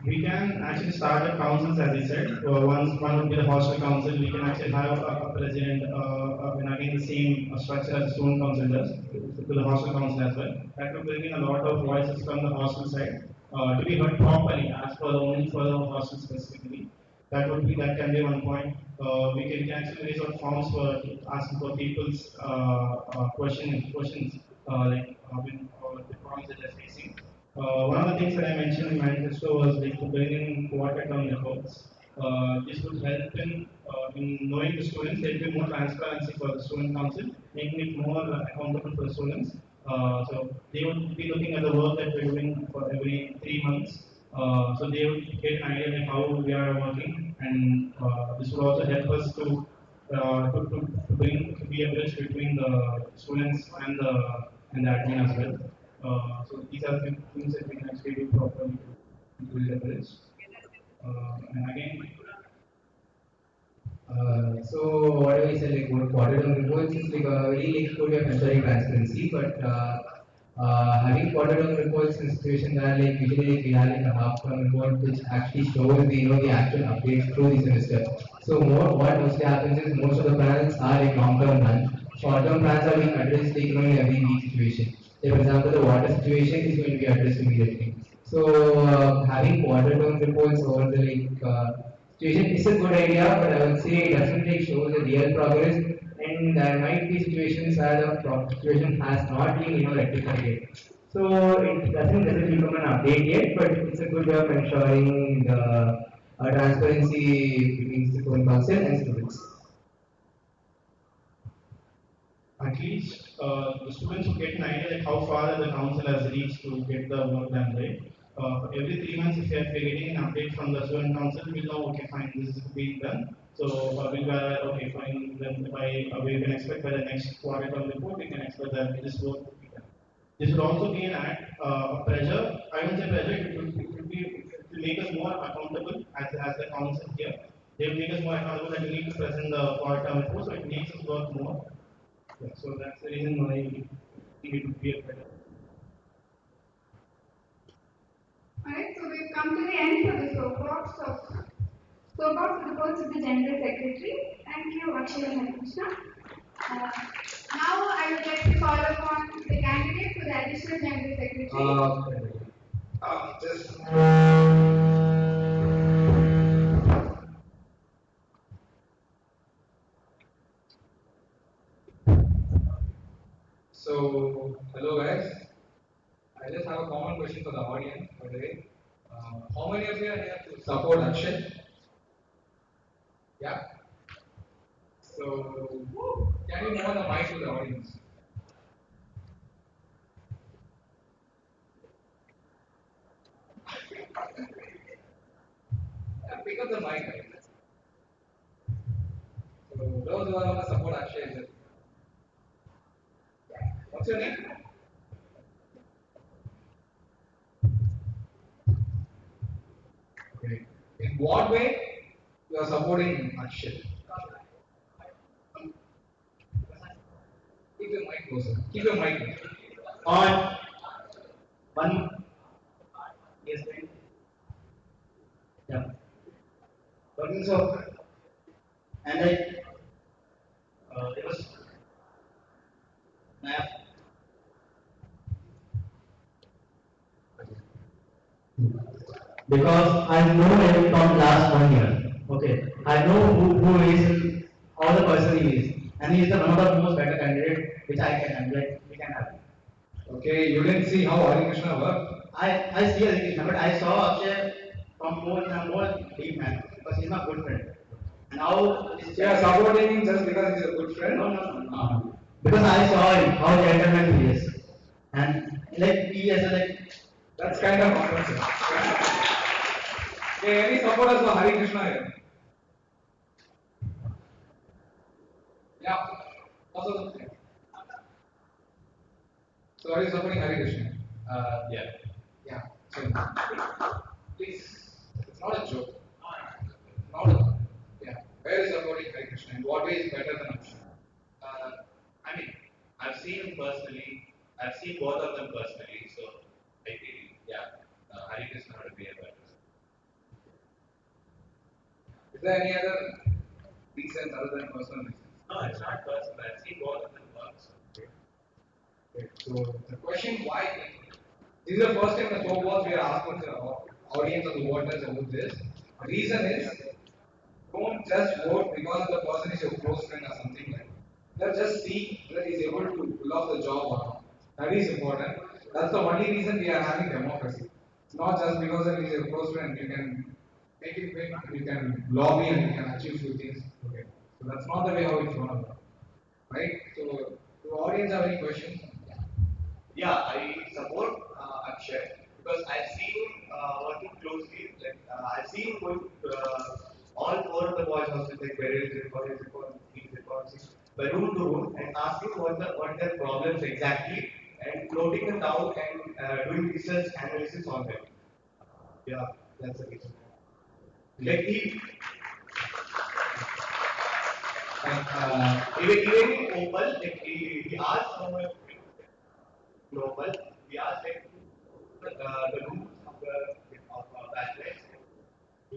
We can actually start the councils, as I said. One would be the hostel council. We can actually have a president, and again the same structure as the student council does, to the hostel council as well. That will bring in a lot of voices from the hostel side to be heard properly, as per the only for the hostel specifically. That can be one point. We can actually raise out forms for asking for people's questions the problems that they're facing. One of the things that I mentioned in manifesto was like to bring in quarter term reports. This would help in knowing the students. There will be more transparency for the student council, making it more accountable for the students. So they would be looking at the work that we're doing for every 3 months. So they would get an idea of how we are working, and this would also help us to be a bridge between the students and the admin as well. So these are the things that we can actually do properly to build a bridge. And again, So what do we say like what quarter-term reports is like a very like good way of ensuring transparency, but having quarter-term reports in a situation where like usually like, we have like a half-term report which actually shows the the actual updates through the semester. So more what mostly happens is most of the plans are like long-term plans. Short-term plans are being addressed like in every week situation. Say for example the water situation is going to be addressed immediately. So having quarter-term reports over the situation is a good idea, but I would say it doesn't like show the real progress, and there might be situations where the situation has not been rectified yet. So it doesn't become an update yet, but it's a good way of ensuring the transparency between the student council and students. at least the students will get an idea like how far the council has reached to get the work done, right? Every 3 months, if we're getting an update from the student council, we'll know, okay, fine, this is being done. So we'll be okay, fine, then we can expect by the next quarter term report, we can expect that this work will be done. This would also be an act of pressure. I won't say pressure, it will make us more accountable as the council here. They will make us more accountable that we need to present the quarter term report, so it makes us work more. Yeah, so that's the reason why I think it would be a better. Alright, so we've come to the end for the soapbox reports of the General Secretary. Thank you, Akshay and Krishna. Now I would like to call upon the candidate for the additional General Secretary. Just So, hello guys. I just have a common question for the audience, by the way. How many of you are here to support Akshay? Yeah. So, can you move on the mic to the audience? Yeah, pick up the mic, guys. So, those who are going to support Akshay, what's your name? Okay. In what way you are supporting Akshay? Keep your mic closer. Keep your mic closer. On one, yes, right? Yeah. Working so, and it was map. Because I know him from last 1 year. Okay, I know who is, how the person he is, and he is the one of the most better candidate which I can handle. We can have. Okay, you didn't see how Hari Krishna worked? I see Krishna, but I saw Akshay from more deep man because he's my good friend. And now this You are supporting him just because he's a good friend? no. Because I saw him, how gentleman he is. And like he has a like That's kind of offensive. Okay, any supporters for Hari Krishna here? Yeah. Also, so are you supporting Hari Krishna? Yeah. Yeah. So, please, it's not a joke. Not a, yeah. Where is supporting Hari Krishna? In what way is better than us? Uh, I mean, I've seen him personally. I've seen both of them personally. So I feel, yeah, Hari Krishna would be a better. Is there any other reasons other than personal reasons? No, it's not personal. I've seen both of them work. So. Okay. So the question why this is the first time the SoapBox we are asking the audience of the voters about this. The reason is don't just vote because the person is your close friend or something like that. Let's just see whether he is able to pull off the job or not. That is important. That's the only reason we are having democracy. It's not just because he is your close friend. You can make it big, you can lobby and you can achieve few things. Okay. So that's not the way how it's gonna work. Right? So do audience have any questions? Yeah, I support Akshay because I've seen him working closely. Like I've seen him going all four of the boys' houses, like parents reports, by room to room, and asking what their problems exactly, and noting them down and doing research analysis on them. Yeah, that's the reason. Like even in Opal, like he asked someone global, we asked like the rules of bachelors to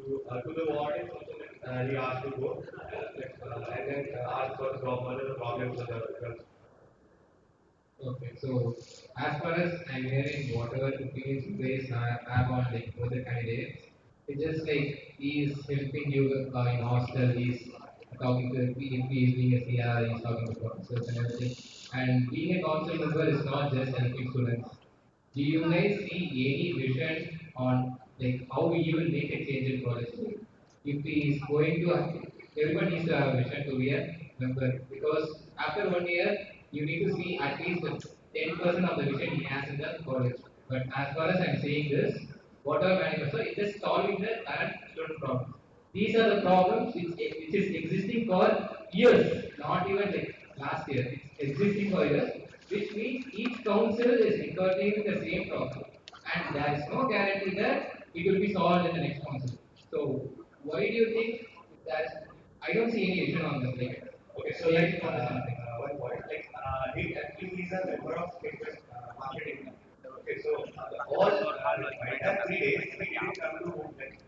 the audience also like, he asked to go and then asked for the what are the problems of the girls. Okay, so as far as I'm hearing, whatever opinions you guys have on like other candidates, it's just like he's helping you in hostel, he's talking to if he is being a CR, he's talking to professors and everything. And being a council member is not just helping students. Do you guys see any vision on like how we will make a change in college? If he is going to, everyone needs to have a vision to be a member because after 1 year you need to see at least 10% of the vision he has in the college. But as far as I'm saying this, whatever manifesto, it is solving the current student problems. These are the problems which is existing for years, not even like last year. It's existing for years, which means each council is recording the same problem, and there is no guarantee that it will be solved in the next council. So, why do you think that? I don't see any vision on this. Like, Okay, so let's like focus on something. one point, like he actually he's a member of Fitness marketing. Okay, so all like, my entire 3 days he didn't come to home like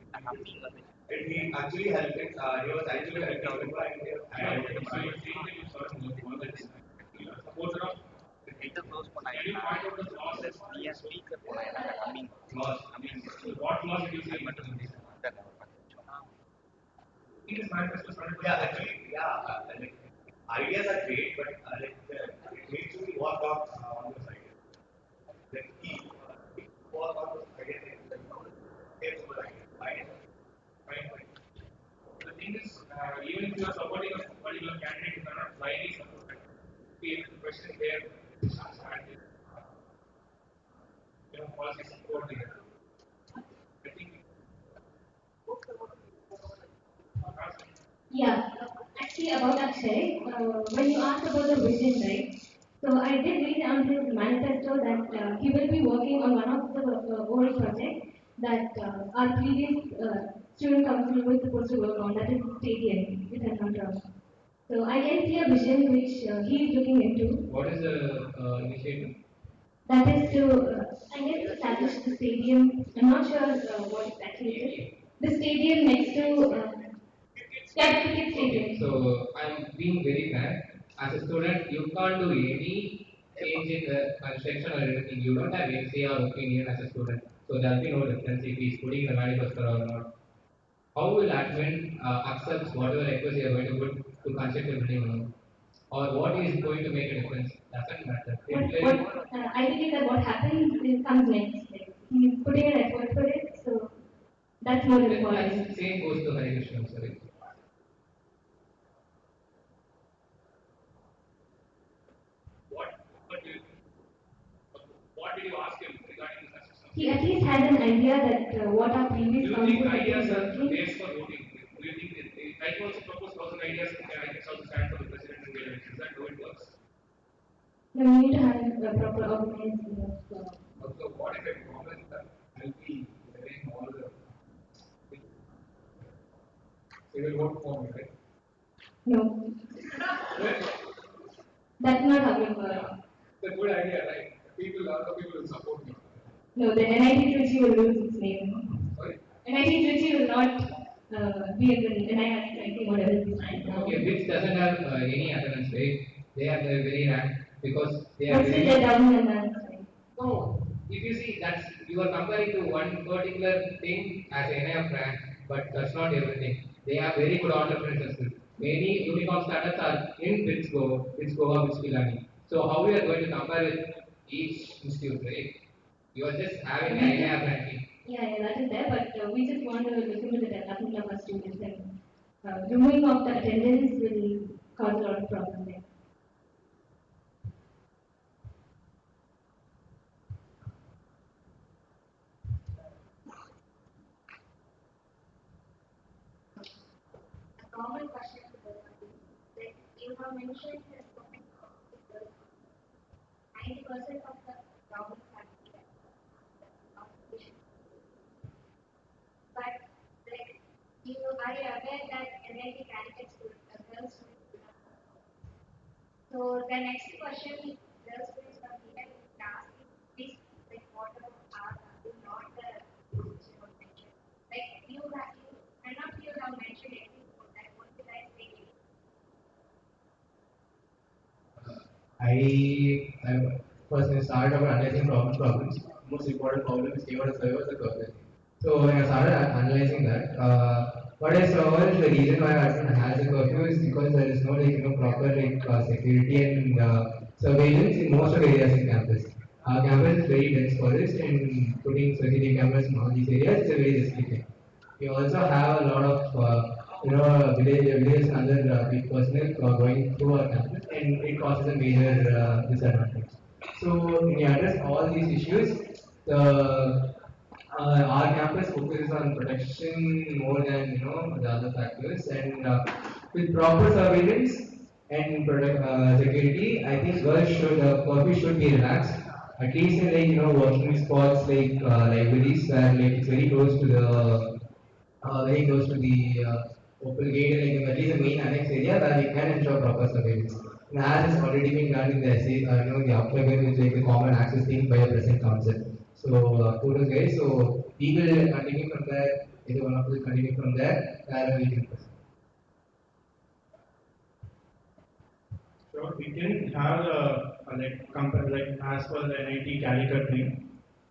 and he actually helped it. He was actually helping people and so you see that you sort of know that supporter of can you point out the flaws? I mean, so what flaws did you see? In his manifesto started. Yeah, actually, yeah, like ideas are great, but like it needs to be worked out on those ideas. Like he work on those ideas, like gives good ideas. Fine. The thing is, even if you are supporting a particular candidate, you cannot blindly support it. Be able to question their decisions and policy support there. I think. Yeah, actually about Akshay, when you asked about the vision, right? So I did read on his manifesto that he will be working on one of the old projects that our previous student council was supposed to work on, that is stadium, if I'm not wrong. So I can see a vision which he is looking into. What is the initiative? That is to, I guess, establish the stadium. I'm not sure what exactly it is. The stadium next to, yeah, cricket Okay, stadium. so I'm being very frank. As a student, you can't do any change in the construction or anything. You don't have any say or opinion as a student. So there'll be no difference if he's putting the manifesto or not. How will admin accept whatever request you are going to put to construct the building or not? Or what is going to make a difference? Doesn't matter. I believe that what happens is comes next. Like, he's putting an effort for it, so That's more That's important. same goes to Hare Krishna, sorry. What do you, what did you ask him regarding the system? He at least had an idea that what our Do previous you council think had been ideas are working. based for voting? Do you think I can also propose 1,000 ideas and I can also stand for the president and get elected? Is that how it works? No, we need to have a proper organization of. Also, what if I promise that I'll be delivering all the civil vote for me, right? No, Well, that's not how it works. it's a good idea, right? People, a lot of people will support me. No, the NIT Trichy will lose its name. Sorry? NIT Trichy will not be in the NIT 20 whatever it is right now. Okay, which doesn't have any attendance, right? They are very rank because they are But still, very. they're down in that side. No, if you see that's you are comparing to one particular thing as NIF rank, but that's not everything. They have very good entrepreneurs as well. Many unicorn startups are in Pittsburgh, Pittsburgh. So how we are going to compare with each institute, right? You are just having an NIF ranking. Yeah, that is there, but we just want to look into the development of our students and removing of the attendance will cause a lot of problem there. A common question to the that you have mentioned that 90% of the problems are competition. But like you are you aware that NIT candidates could girls students. So the next question girls students from here is asking this like what about our value, not the position of mentioned. Like none of you have mentioned anything about that. What did I say? I first started about analyzing problems. Most important problem is keyword servers the curve. So when I started analyzing that, what I saw is the reason why Arjun has a curfew is because there is no proper security and surveillance in most of the areas in campus. Our campus is very dense forest and putting security cameras in all these areas is a very risky thing. We also have a lot of villages and other big personnel going through our campus, and it causes a major disadvantage. So when you address all these issues, our campus focuses on protection more than the other factors, and with proper surveillance and security, I think girls should curfew should be relaxed. At least in working spots like libraries where it's very close to the open gate and like at least the main annex area where we can ensure proper surveillance. And as has already been done in the essay, the octagon is like the common access thing by a present concept. So kudos guys. So we will continue from there. Either one of us will continue from there. We can proceed. Sure, we can have like compare like as per the NIT calicut thing.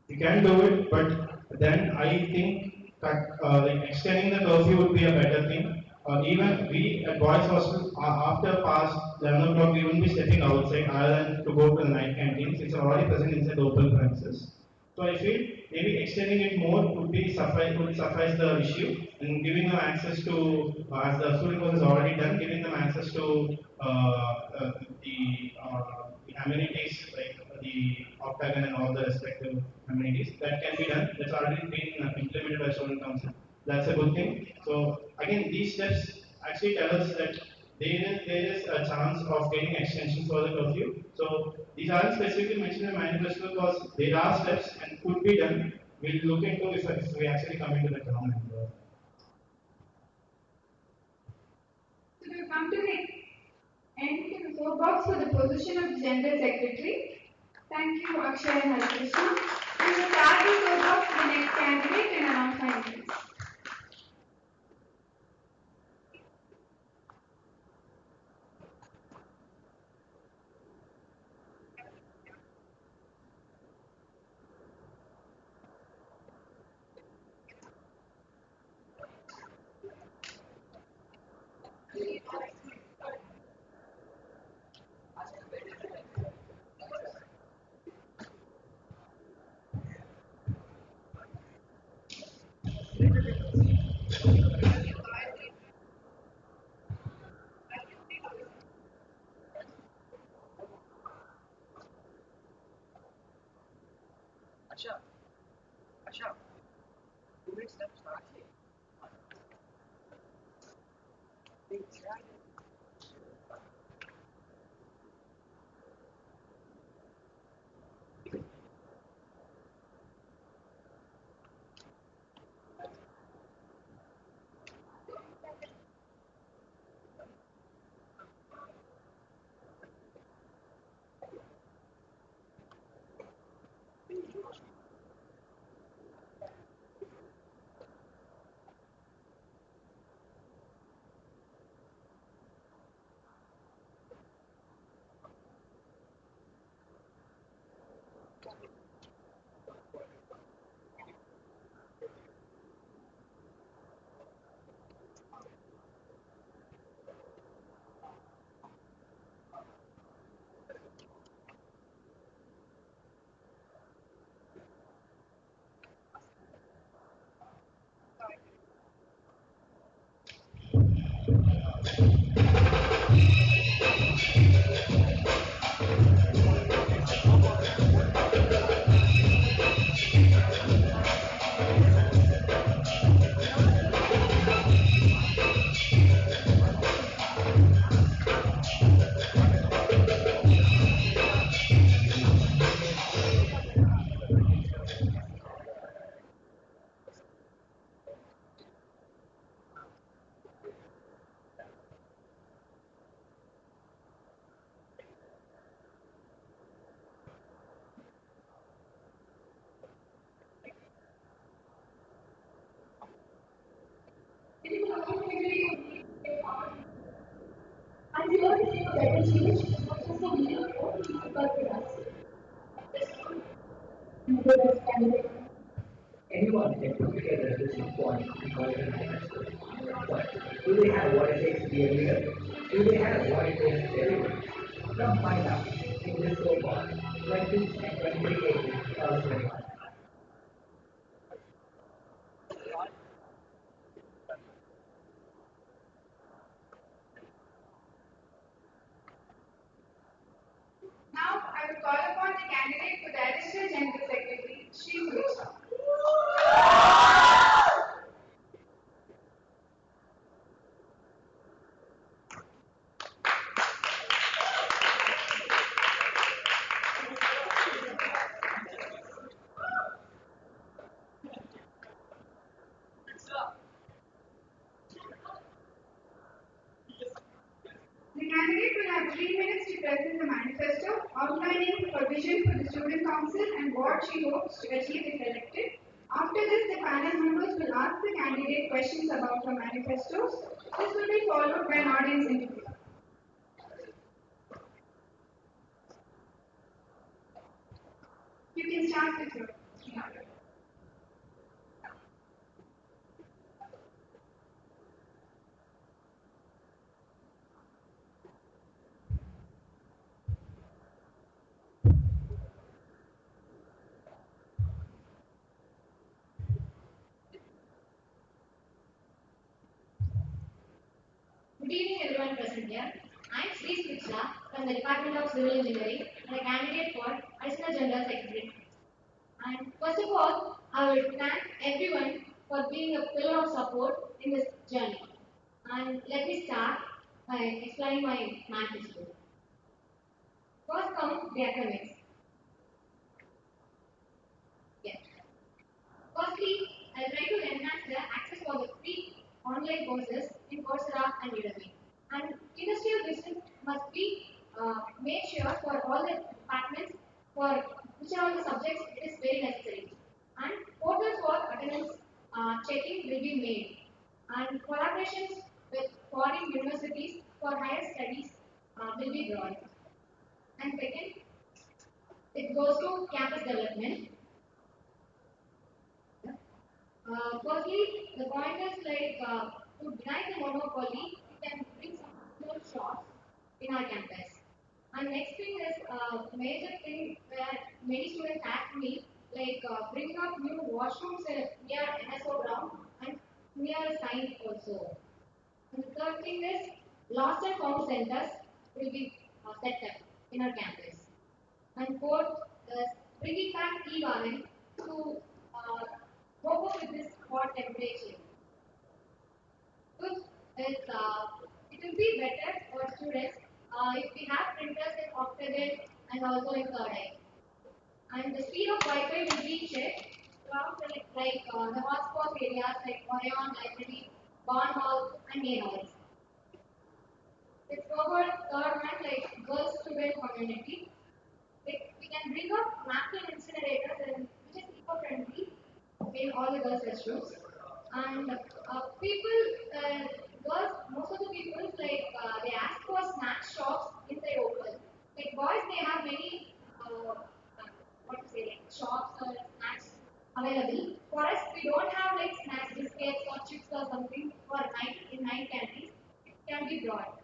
We can do it, but then I think that like extending the curfew would be a better thing. Even we at boys hostel after past 11 o'clock we won't be stepping outside other than to go to the night canteens. It's already present inside the open premises. So I feel maybe extending it more would suffice the issue and giving them access to as the student was already done, giving them access to the amenities like the octagon and all the respective amenities that can be done. That's already been implemented by student council. That's a good thing. So again, these steps actually tell us that there is a chance of getting extension for the curfew. So these aren't specifically mentioned in the manifesto because there are steps and could be done. We'll look into if we actually come into the ground. So we come to the end of the SoapBox for the position of General Secretary. Thank you, Akshay and Harikrishna. We will start the SoapBox for the next candidate in around 5 minutes. And we want to see a better change, not just a video, but with us. With us, candidate. Anyone can put together this point and call it a manifesto. But do they have what it takes to be a leader? Do they have what it takes to deliver? Come find out in this SoapBox 20 and 23 April 2021. Now, I will call upon the candidate for the Additional General Secretary, Shri Suresh. The candidate will have 3 minutes to present the manifesto, outlining her vision for the Student Council and what she hopes to achieve if elected. After this, the panel members will ask the candidate questions about her manifestos. This will be followed by an audience interview. You can start with your Good evening, everyone present here. I am Sri Switchla from the Department of Civil Engineering and a candidate for Additional General Secretary. And first of all, I will thank everyone for being a pillar of support in this journey. And let me start by explaining my manifesto. First comes the academics. Yes. Firstly, I'll try to enhance the access for the free online courses in Coursera and Udemy. And industrial vision must be made sure for all the departments for which are all the subjects it is very necessary. And portals for attendance checking will be made. And collaborations with foreign universities for higher studies will be drawn. And second, it goes to campus development. Firstly, the point is like to deny the monopoly, we can bring some more shops in our campus. And next thing is major thing where many students ask me like bringing up new washrooms near NSO ground and near sign Lost and found centers will be set up in our campus. And fourth is bringing back e-learning to cope up with this hot temperature. Fifth is it will be better for students if we have printers in octagon and also in third eye. And the speed of Wi-Fi will be checked around the hotspot areas like Orion, Library, Barn Hall, and main halls. Let's go for third one, like girls student community. Like, we can bring up napkin incinerators and which is eco-friendly in all the girls' restrooms. And people, girls, most of the people they ask for snack shops in their open. Like boys, they have many what to say like shops or snacks available. For us, we don't have like snacks, biscuits or chips or something for night in night canteens. It can be brought.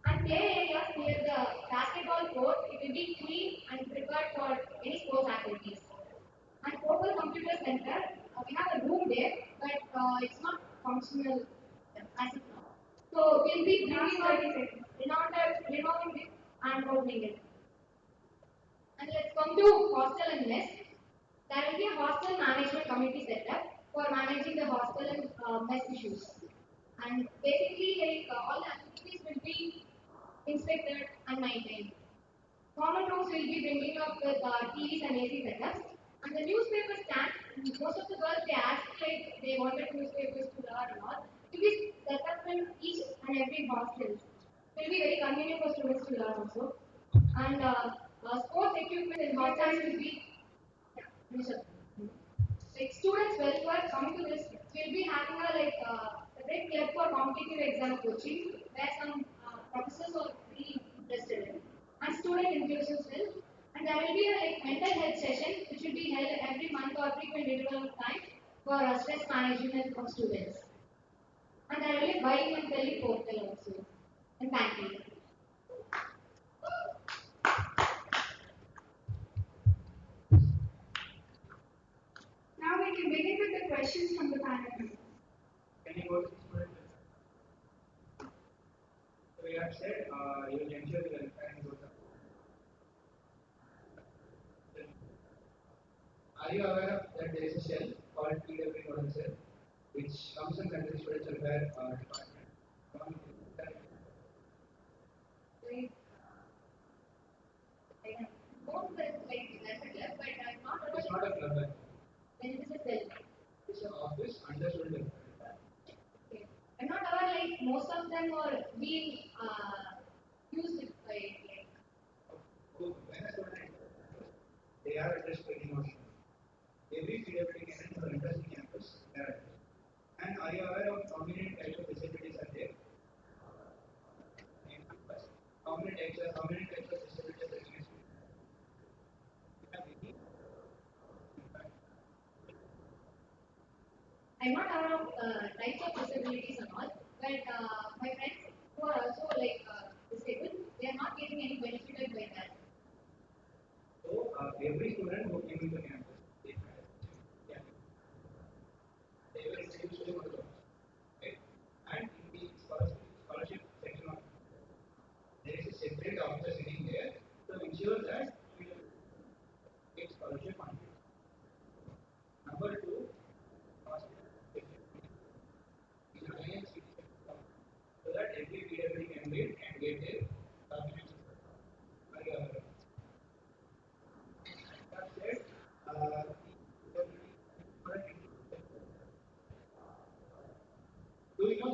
And play areas near the basketball court, it will be clean and prepared for any sports activities. And Global Computer Center, we have a room there, but it's not functional as of now. So we'll be bringing out renoving it and opening it. And let's come to hostel and mess. There will be a hostel management committee set up for managing the hostel and mess issues. And basically, all the activities will be inspected and maintained. Common rooms will be bringing up with TVs and AC setups. And the newspaper stand, most of the girls they ask like they wanted newspapers to learn or not. It will be set up in each and every hostel. It will be very convenient for students to learn also. And sports equipment in hostels will be yeah, like students welfare coming to this, we'll be having a great club for competitive exam coaching where some professors are really interested in, and student inclusion will. And there will be a mental health session which will be held every month or frequent interval of time for stress management of students. And there will be a buying and selling portal also. And thank you. Now we can begin with the questions from the panel members. Can you go to the student? So you have said you will ensure the welfare and growth of. Are you aware of that there is a cell called PW model cell, which comes and controls students welfare department? Like, I have both the like club, but I'm not It's not a club. when it is a cell. It's an office under student welfare. Okay. I'm not aware like most of them are being used by like So when a student enters, they are addressed by the emotion. Every PW candidate who enters the campus, they are addressed. And are you aware of how many types of disabilities are there? How many types of disabilities are there? I'm not aware of types of disabilities and all, but my friends who are also disabled, they are not getting any benefited by that. So every student who came into campus, yeah, they were receiving student loans, right? And in the scholarship section, there is a separate officer sitting there to ensure that we get scholarship funded. Number two, alliance so that every PW candidate can get their documents. That said, do you know?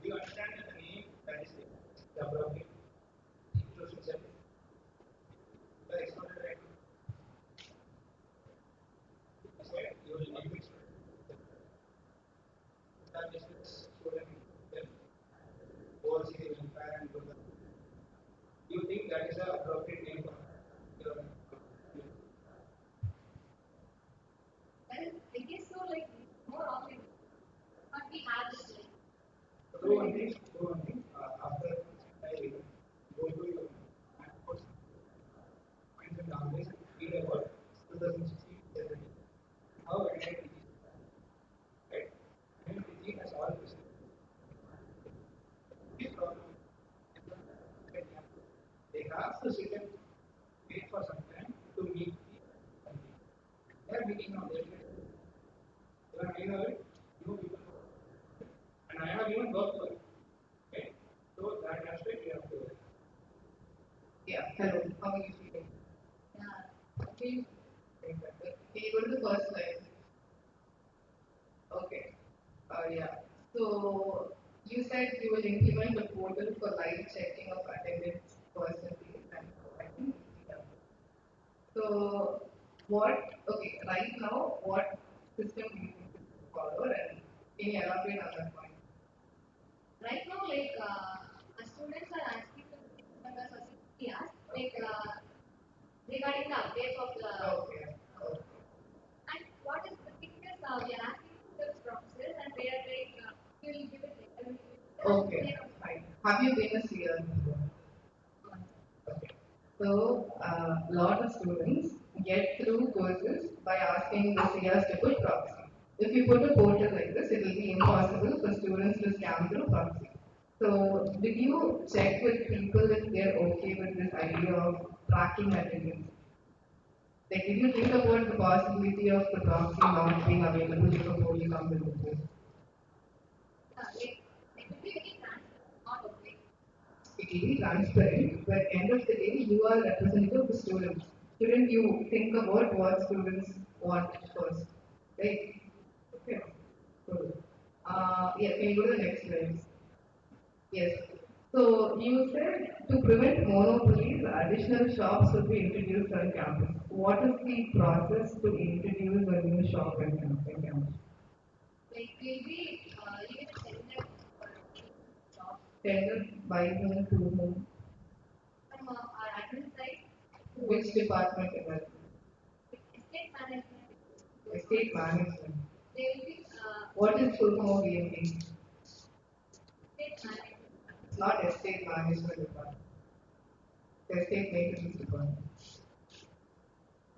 Do you understand the name that is the appropriate inclusion cell? The exponent right said you will limit establish student oversee the welfare and growth. Do you think that is the appropriate name for your Well, I guess so, like more often, but we have this like do one thing, after I go to your course, find some downloads and read about 2016 celebrity. How it is, right? And Trichy has all this problem. task, so she can wait for some time to meet the something. They are meeting now. Even I know it, you people, and I have even worked for it. Okay, so that aspect we have to. Yeah, hello, how are you feeling? Yeah, okay. Can you go to the first slide? Okay. Yeah. So you said you will implement a portal for live checking of attendance percentage and providing data. So what? Okay. Right now, what system do you think to follow, and can you elaborate on that point? Right now, like the students are asking the society ask, like regarding the updates of the. Okay. Okay. And what is the thing is, we are asking the process and they are like, we will give it later. Okay. Fine. Have you been a seer before? Okay. So, a lot of students get through courses by asking the CRs to put proxy. If you put a portal like this, it will be impossible for students to scam through proxy. So, did you check with people if they're okay with this idea of tracking attendance? Like, did you think about the possibility of the proxy not being available if a portal comes into play? Like, it will be very not okay. It will be transparent, but end of the day, you are representative of the students. Shouldn't you think about what students want first? Right? Okay. Cool. Yeah, can you go to the next slide? Yes. So you said to prevent monopolies, additional shops will be introduced on campus. What is the process to introduce a new shop on campus? Like, we'll be even tender for job Tender by whom to whom? from our admin side to Which department is that? estate management. Estate management. They will be What is full form of EMP? estate management. It's not estate management department. Estate maintenance department.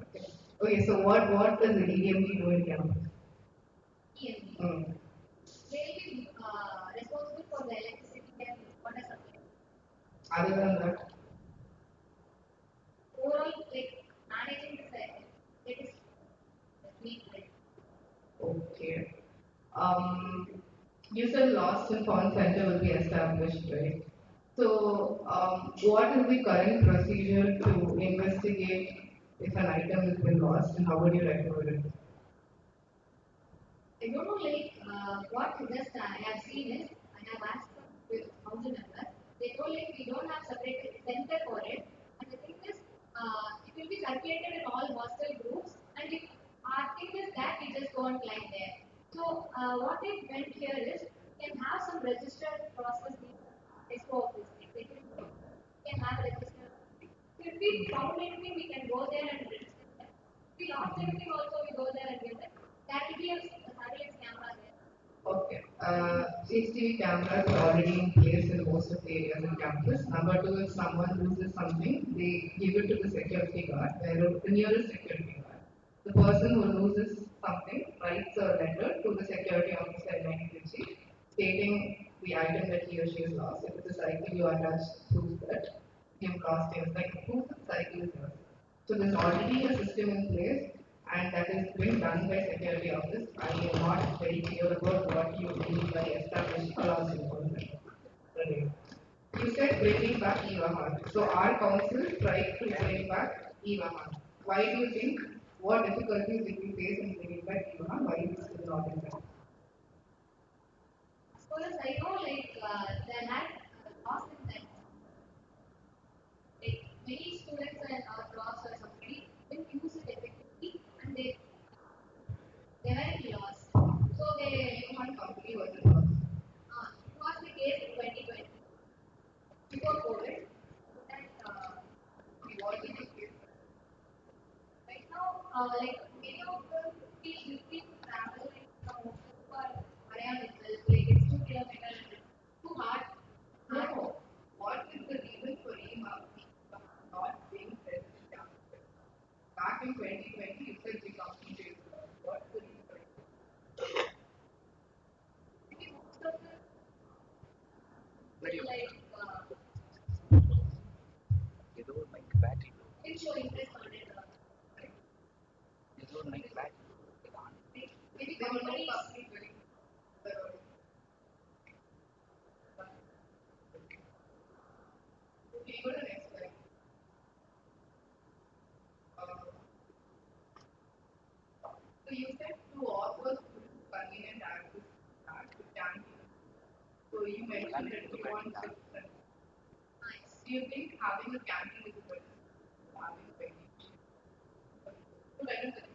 Okay. Okay, so what does the EMP do in campus? EMD. Mm. They will be responsible for the electricity and water supply. Other than that, Overall, like managing the site, it is neat. Like, okay. You said lost and found center will be established, right? So, what is the current procedure to investigate if an item has been lost, and how would you recover it? I don't know, like, what just I have seen is, I have asked the council members, they told like we don't have separate center for it. And the thing is, it will be circulated in all hostel groups. And if our thing is that we just don't like there. So, what it meant here is, we can have some registered process in expo office. Like, we can have registered. So if we found anything, we can go there and register them. If we lost anything, also we go there and give them. That will be a surveillance camera there. Okay. CCTV cameras are already in place in most of the areas in campus. Number two, if someone loses something, they give it to the security guard, the nearest security guard. The person who loses something writes a letter to the security officer in Trichy stating the item that he or she has lost. If it's a cycle, you attach proof that you've lost it. Like proof that the cycle is yours. So there's already a system in place and that is being done by security office. I am not very clear about what you mean by establishing a loss enforcement. Right. You said bringing back Evahan. So our council tried to bring back Evahan. Why do you think, what difficulties did we face in bringing back Evahan? Why is it still not in place? As far as I know, like, they had lost in that. Like, many students and our class or somebody didn't use it effectively and they were lost. So they, Evahan company was lost. it was the case in 2020 before COVID. And What did you face? right now, like many of the people usually travel like from Hostel for Hariana itself, like it's 2 kilometers, too hard. No. What is the reason for not being present in campus? Back in 2020, you said the company did. What's the reason for it? Maybe most of the like didn't show interest on it. Maybe There were no companies. companies willing to. Okay, go to the next slide. So you said to offer students convenient access to that, to canteen. So you mentioned that you want to. Nice. Do you think having a canteen is a better than having a vending machine? So let us think.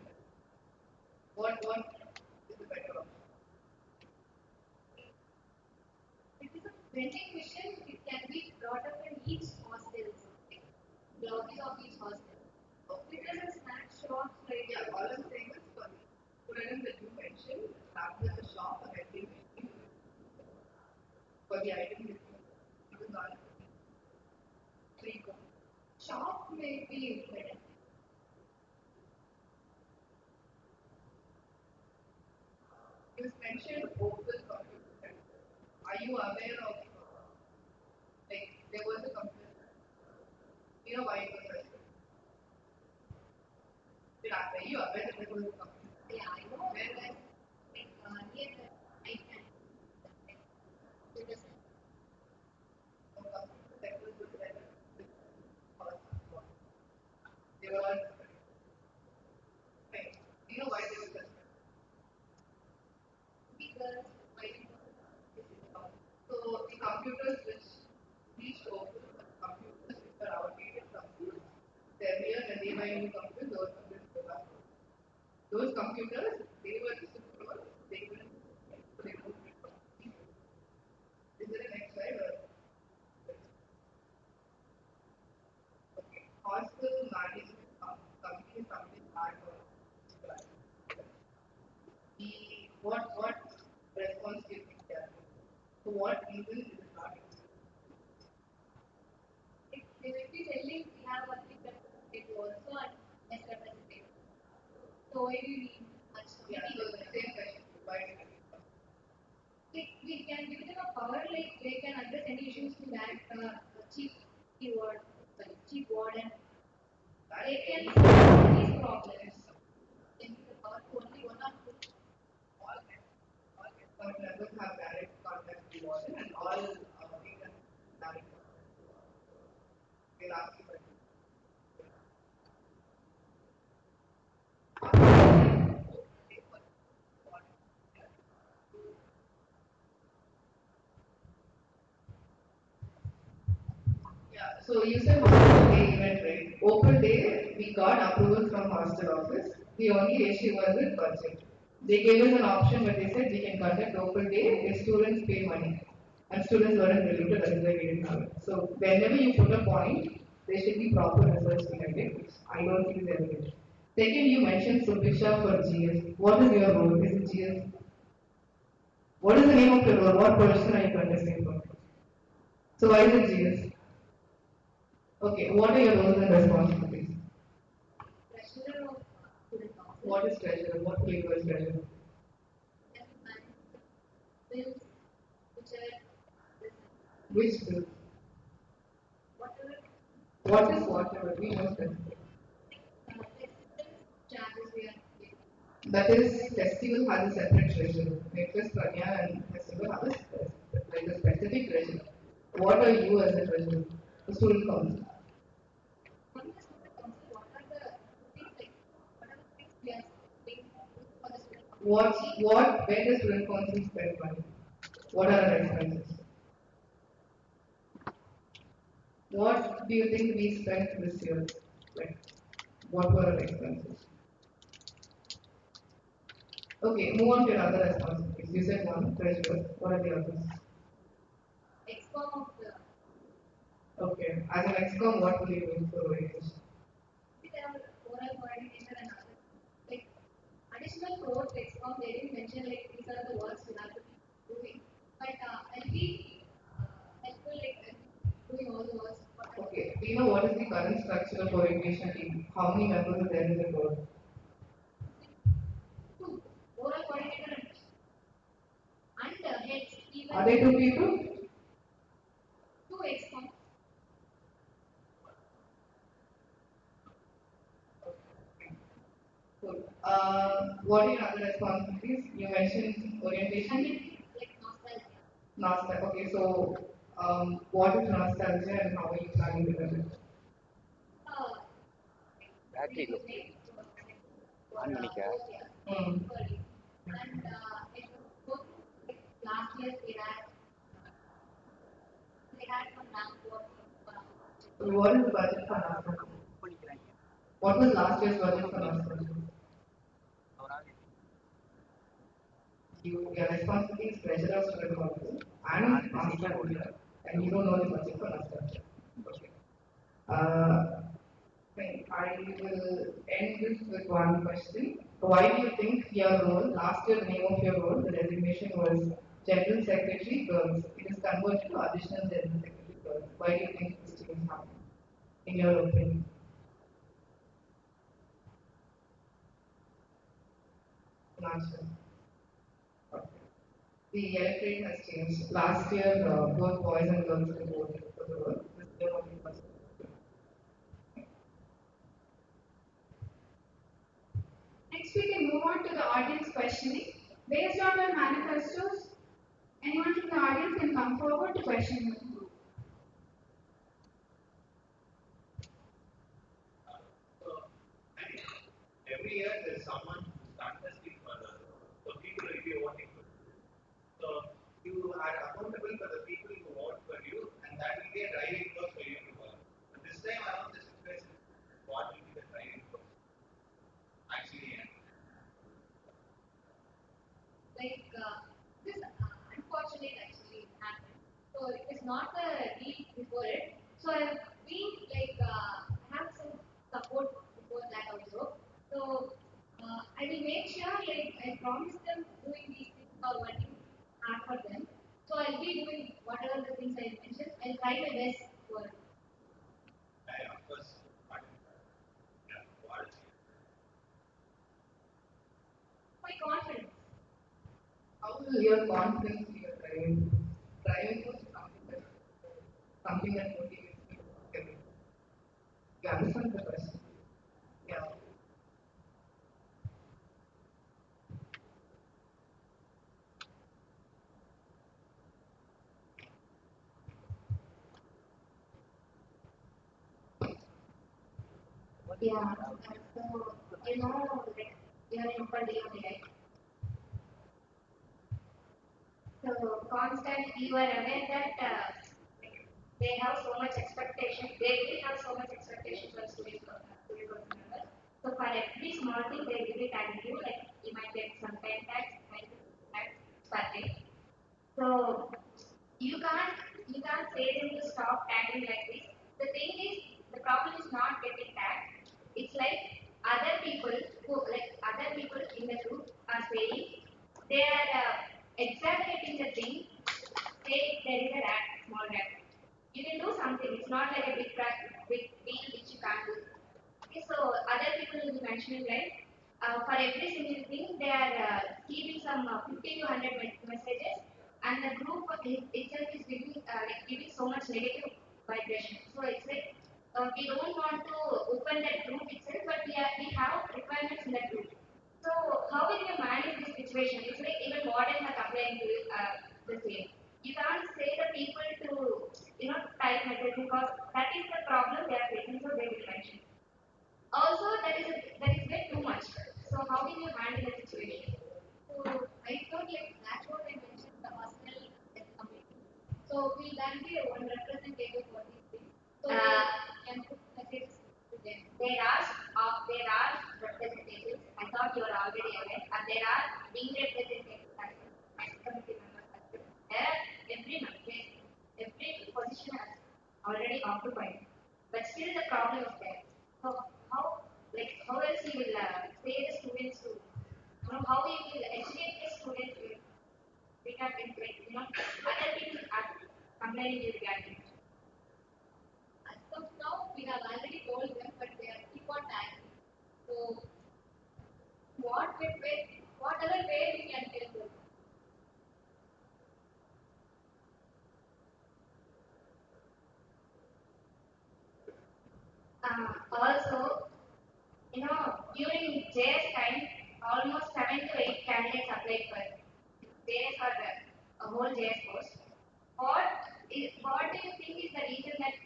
What is the better option? It is a vending machine. It can be brought up in each hostel, like lobbies of each hostel. It is a snack shop, like Yeah, all I'm saying is for the students that you mentioned, having at the shop a vending machine for the item that you use on free. shop may be better. You mentioned open computer. Are you aware of like there was a computer? You know why it was such? Are you aware that there was a computer? Yeah, I know. Whereas, like near the I can. It is A computer that was better because they were all different. Right. You know why they were different? because why So the computers which reached open are computers which are outdated computers. They're here and they buy new computers, those computers go back. Those computers, they were secure, they couldn't, so they don't need computers. Is there a next slide or? Okay. Hospital management company is something hard for the what response do you think they are? For what reason is it not? they will be telling we have a big it also and less representative. So maybe we need much Yeah, so the same question. Why is it? we can give them a power like they can address any issues to that chief keyword, sorry, chief word and they can solve these problems. They give the power to only one or two. All members have direct contact with the warden and all we can direct. We'll ask you questions. Yeah, so you said hostel day event, right? Open day, we got approval from hostel office. The only issue was with budget. They gave us an option where they said we can conduct open day if students pay money. And students weren't willing to, that's why we didn't have it. So whenever you put a point, there should be proper results behind it, which I don't think is evident. Second, you mentioned Subiksha for GS. What is your role? Is it GS? What is the name of your role? What person are you contesting for? So why is it GS? Okay, what are your roles and responsibilities? Treasurer of student council. What is treasurer? What flavor is treasurer? And manage the bills which are Which bill? whatever What is whatever? We know that. systems charges we are getting. That is, festival has a separate treasurer. Breakfast, Pranya and festival have like a specific treasurer. What are you as a treasurer? The student council. From the student council, what are the things like whatever things we are doing for the student council? Where does student council spend money? What are our expenses? What do you think we spent this year? Like, what were our expenses? Okay, move on to another responsibilities. You said one, treasurer. What are the others? Excom of the Okay, as an excom, what will you do for orientation? we have oral coordinator and other like additional core Excom they didn't mention like these are the works we have to be doing. But I'll be helpful like doing all the works. Okay, do you know what is the current structure of orientation team? How many members are there in the board? Two oral coordinator and heads even Are they two people? two Excom. What are your other responsibilities? You mentioned orientation. Like nostalgia. Nostalgia. Okay, so what is nostalgia and how are you planning to develop it? Uh, Battery low. for On பண்ணிக்க. 4 years. Hmm. Sorry. And it was like last year they had some land work. What is the budget for nostalgia? What was last year's budget for nostalgia? Your responsibility is treasurer of student council and master builder, and you don't know the budget for nostalgia. Okay. Uh, Fine. I will end this with one question. Why do you think your role, last year the name of your role, the designation was General Secretary Girls. It is converted to Additional General Secretary Girls. Why do you think this change happened, in your opinion? Not sure. Okay. The electorate has changed. Last year, both boys and girls could vote for the role. This year, only girls. Next, we can move on to the audience questioning. Based on your manifestos, anyone from the audience can come forward to question you. Every year there's someone who's contesting for the so people will be voting for you. So you are accountable for the people who vote for you, and that will be a driving force for you to work. But this time around, the situation is what will be the driving force? Actually, Like this unfortunate actually happened. So it is not a week before it. So I've been like I have some support before that also. So I will make sure like I promise them doing these things or working hard for them. So I'll be doing whatever the things I mentioned. I'll try my best for of course, yeah, what is my confidence. How will your confidence be your driving force? Something that motivates you to work every day. You understand the question? Yeah. Yeah. So like you're in for right? So constant, you are aware that they have so much expectation. They will have so much expectation for student members. So for every small thing, they give it attitude. Like you might get some 10 tax, 9 tax per day. So you can't say them to stop tagging like this. The thing is, the problem is not getting tagged. It's like other people in the group are saying they are exaggerating the thing. Say there is a rat, small rat. You can do something. It's not like a big deal which you can't do. Okay, so other people will be mentioning like for every single thing they are keeping some 50 to 100 messages, and the group itself is giving so much negative vibration. So it's like we don't want to open that group itself, but we have requirements in that group. So how will you manage this situation? It's like even wardens are complaining to the same. You can't say the people to type message because that is the problem they are facing. So they will mention. Also, that is way too much. So how will you handle the situation? So I thought like that's what I mentioned the hostel committee. So we then be one representative for these things. So can put messages to them. There are representatives. I thought you are already aware. And there are being representatives as well, as committee members as well. There are every position has already occupied. But still the problem is there. So how else you will say the students to how you will educate the students to become like other people are complaining to regarding. As of now, we have already told them, but they are keep on tagging. So what other way we can tell them? Also, during JS time,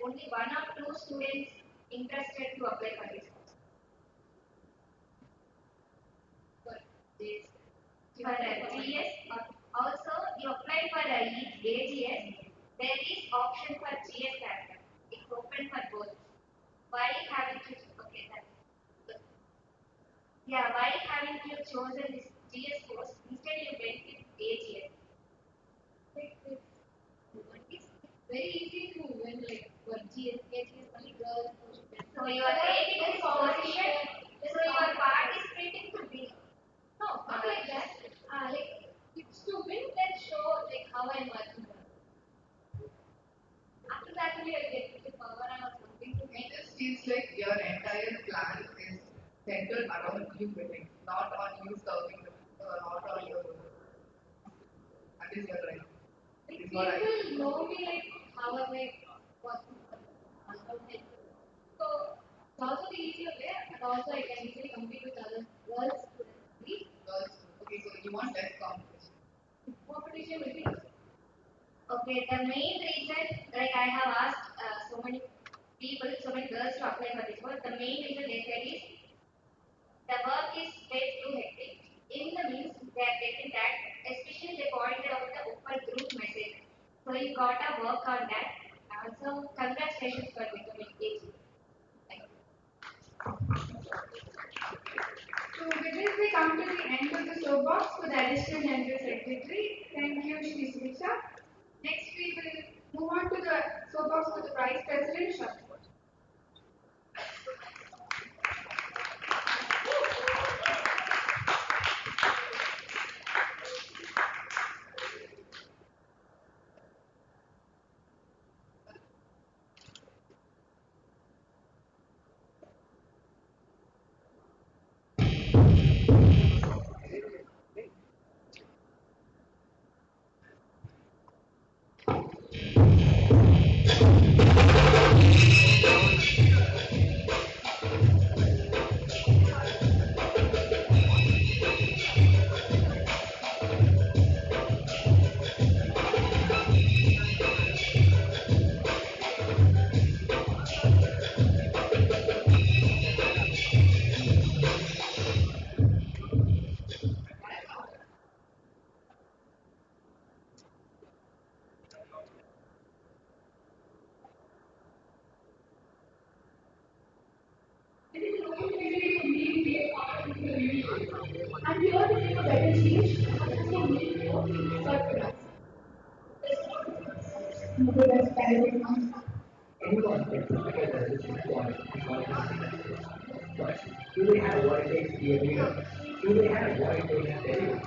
only one or two students interested to apply for this course. For this, for GS, also you apply for AGS. There is option for GS character. It's open for both. Why haven't you? Okay, that's yeah. Why haven't you chosen this GS course? Instead, you went with AGS. It's very easy to win like for GS, AGS only girls. So you are taking this position. So you are participating to win. No, not like that. Like it's to win. Let's show like how I'm working. After that, we will get the power or something to It just feels like your entire plan is centered around you winning, not on you serving the not on your. That is your right. like Is what I people know me like how am I working for them. So it's also the easier way, and also I can easily compete with other girls students. girls. Okay, so you want less competition. Competition will be okay. The main reason, like I have asked so many people, so many girls to apply for this work. The main reason they said is the work is way too hectic. In the means they are getting that, especially they pointed out the open group message. So you gotta work on that. So congratulations for becoming AG. Thank you. So with this we come to the end of the soapbox for the Additional General Secretary. Thank you, Shri Sriksha. Next we will move on to the soapbox for the Vice President, Shah. It is an opportunity for me to be a part of the community. I'm here to make a better change, not just for me, but for us. Good as parents. Anyone can put together this report but do they have what it takes to be a leader? Do they have what it takes to deliver?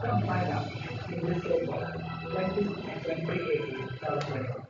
Come find out in this soapbox, Wednesday and 28 South Central.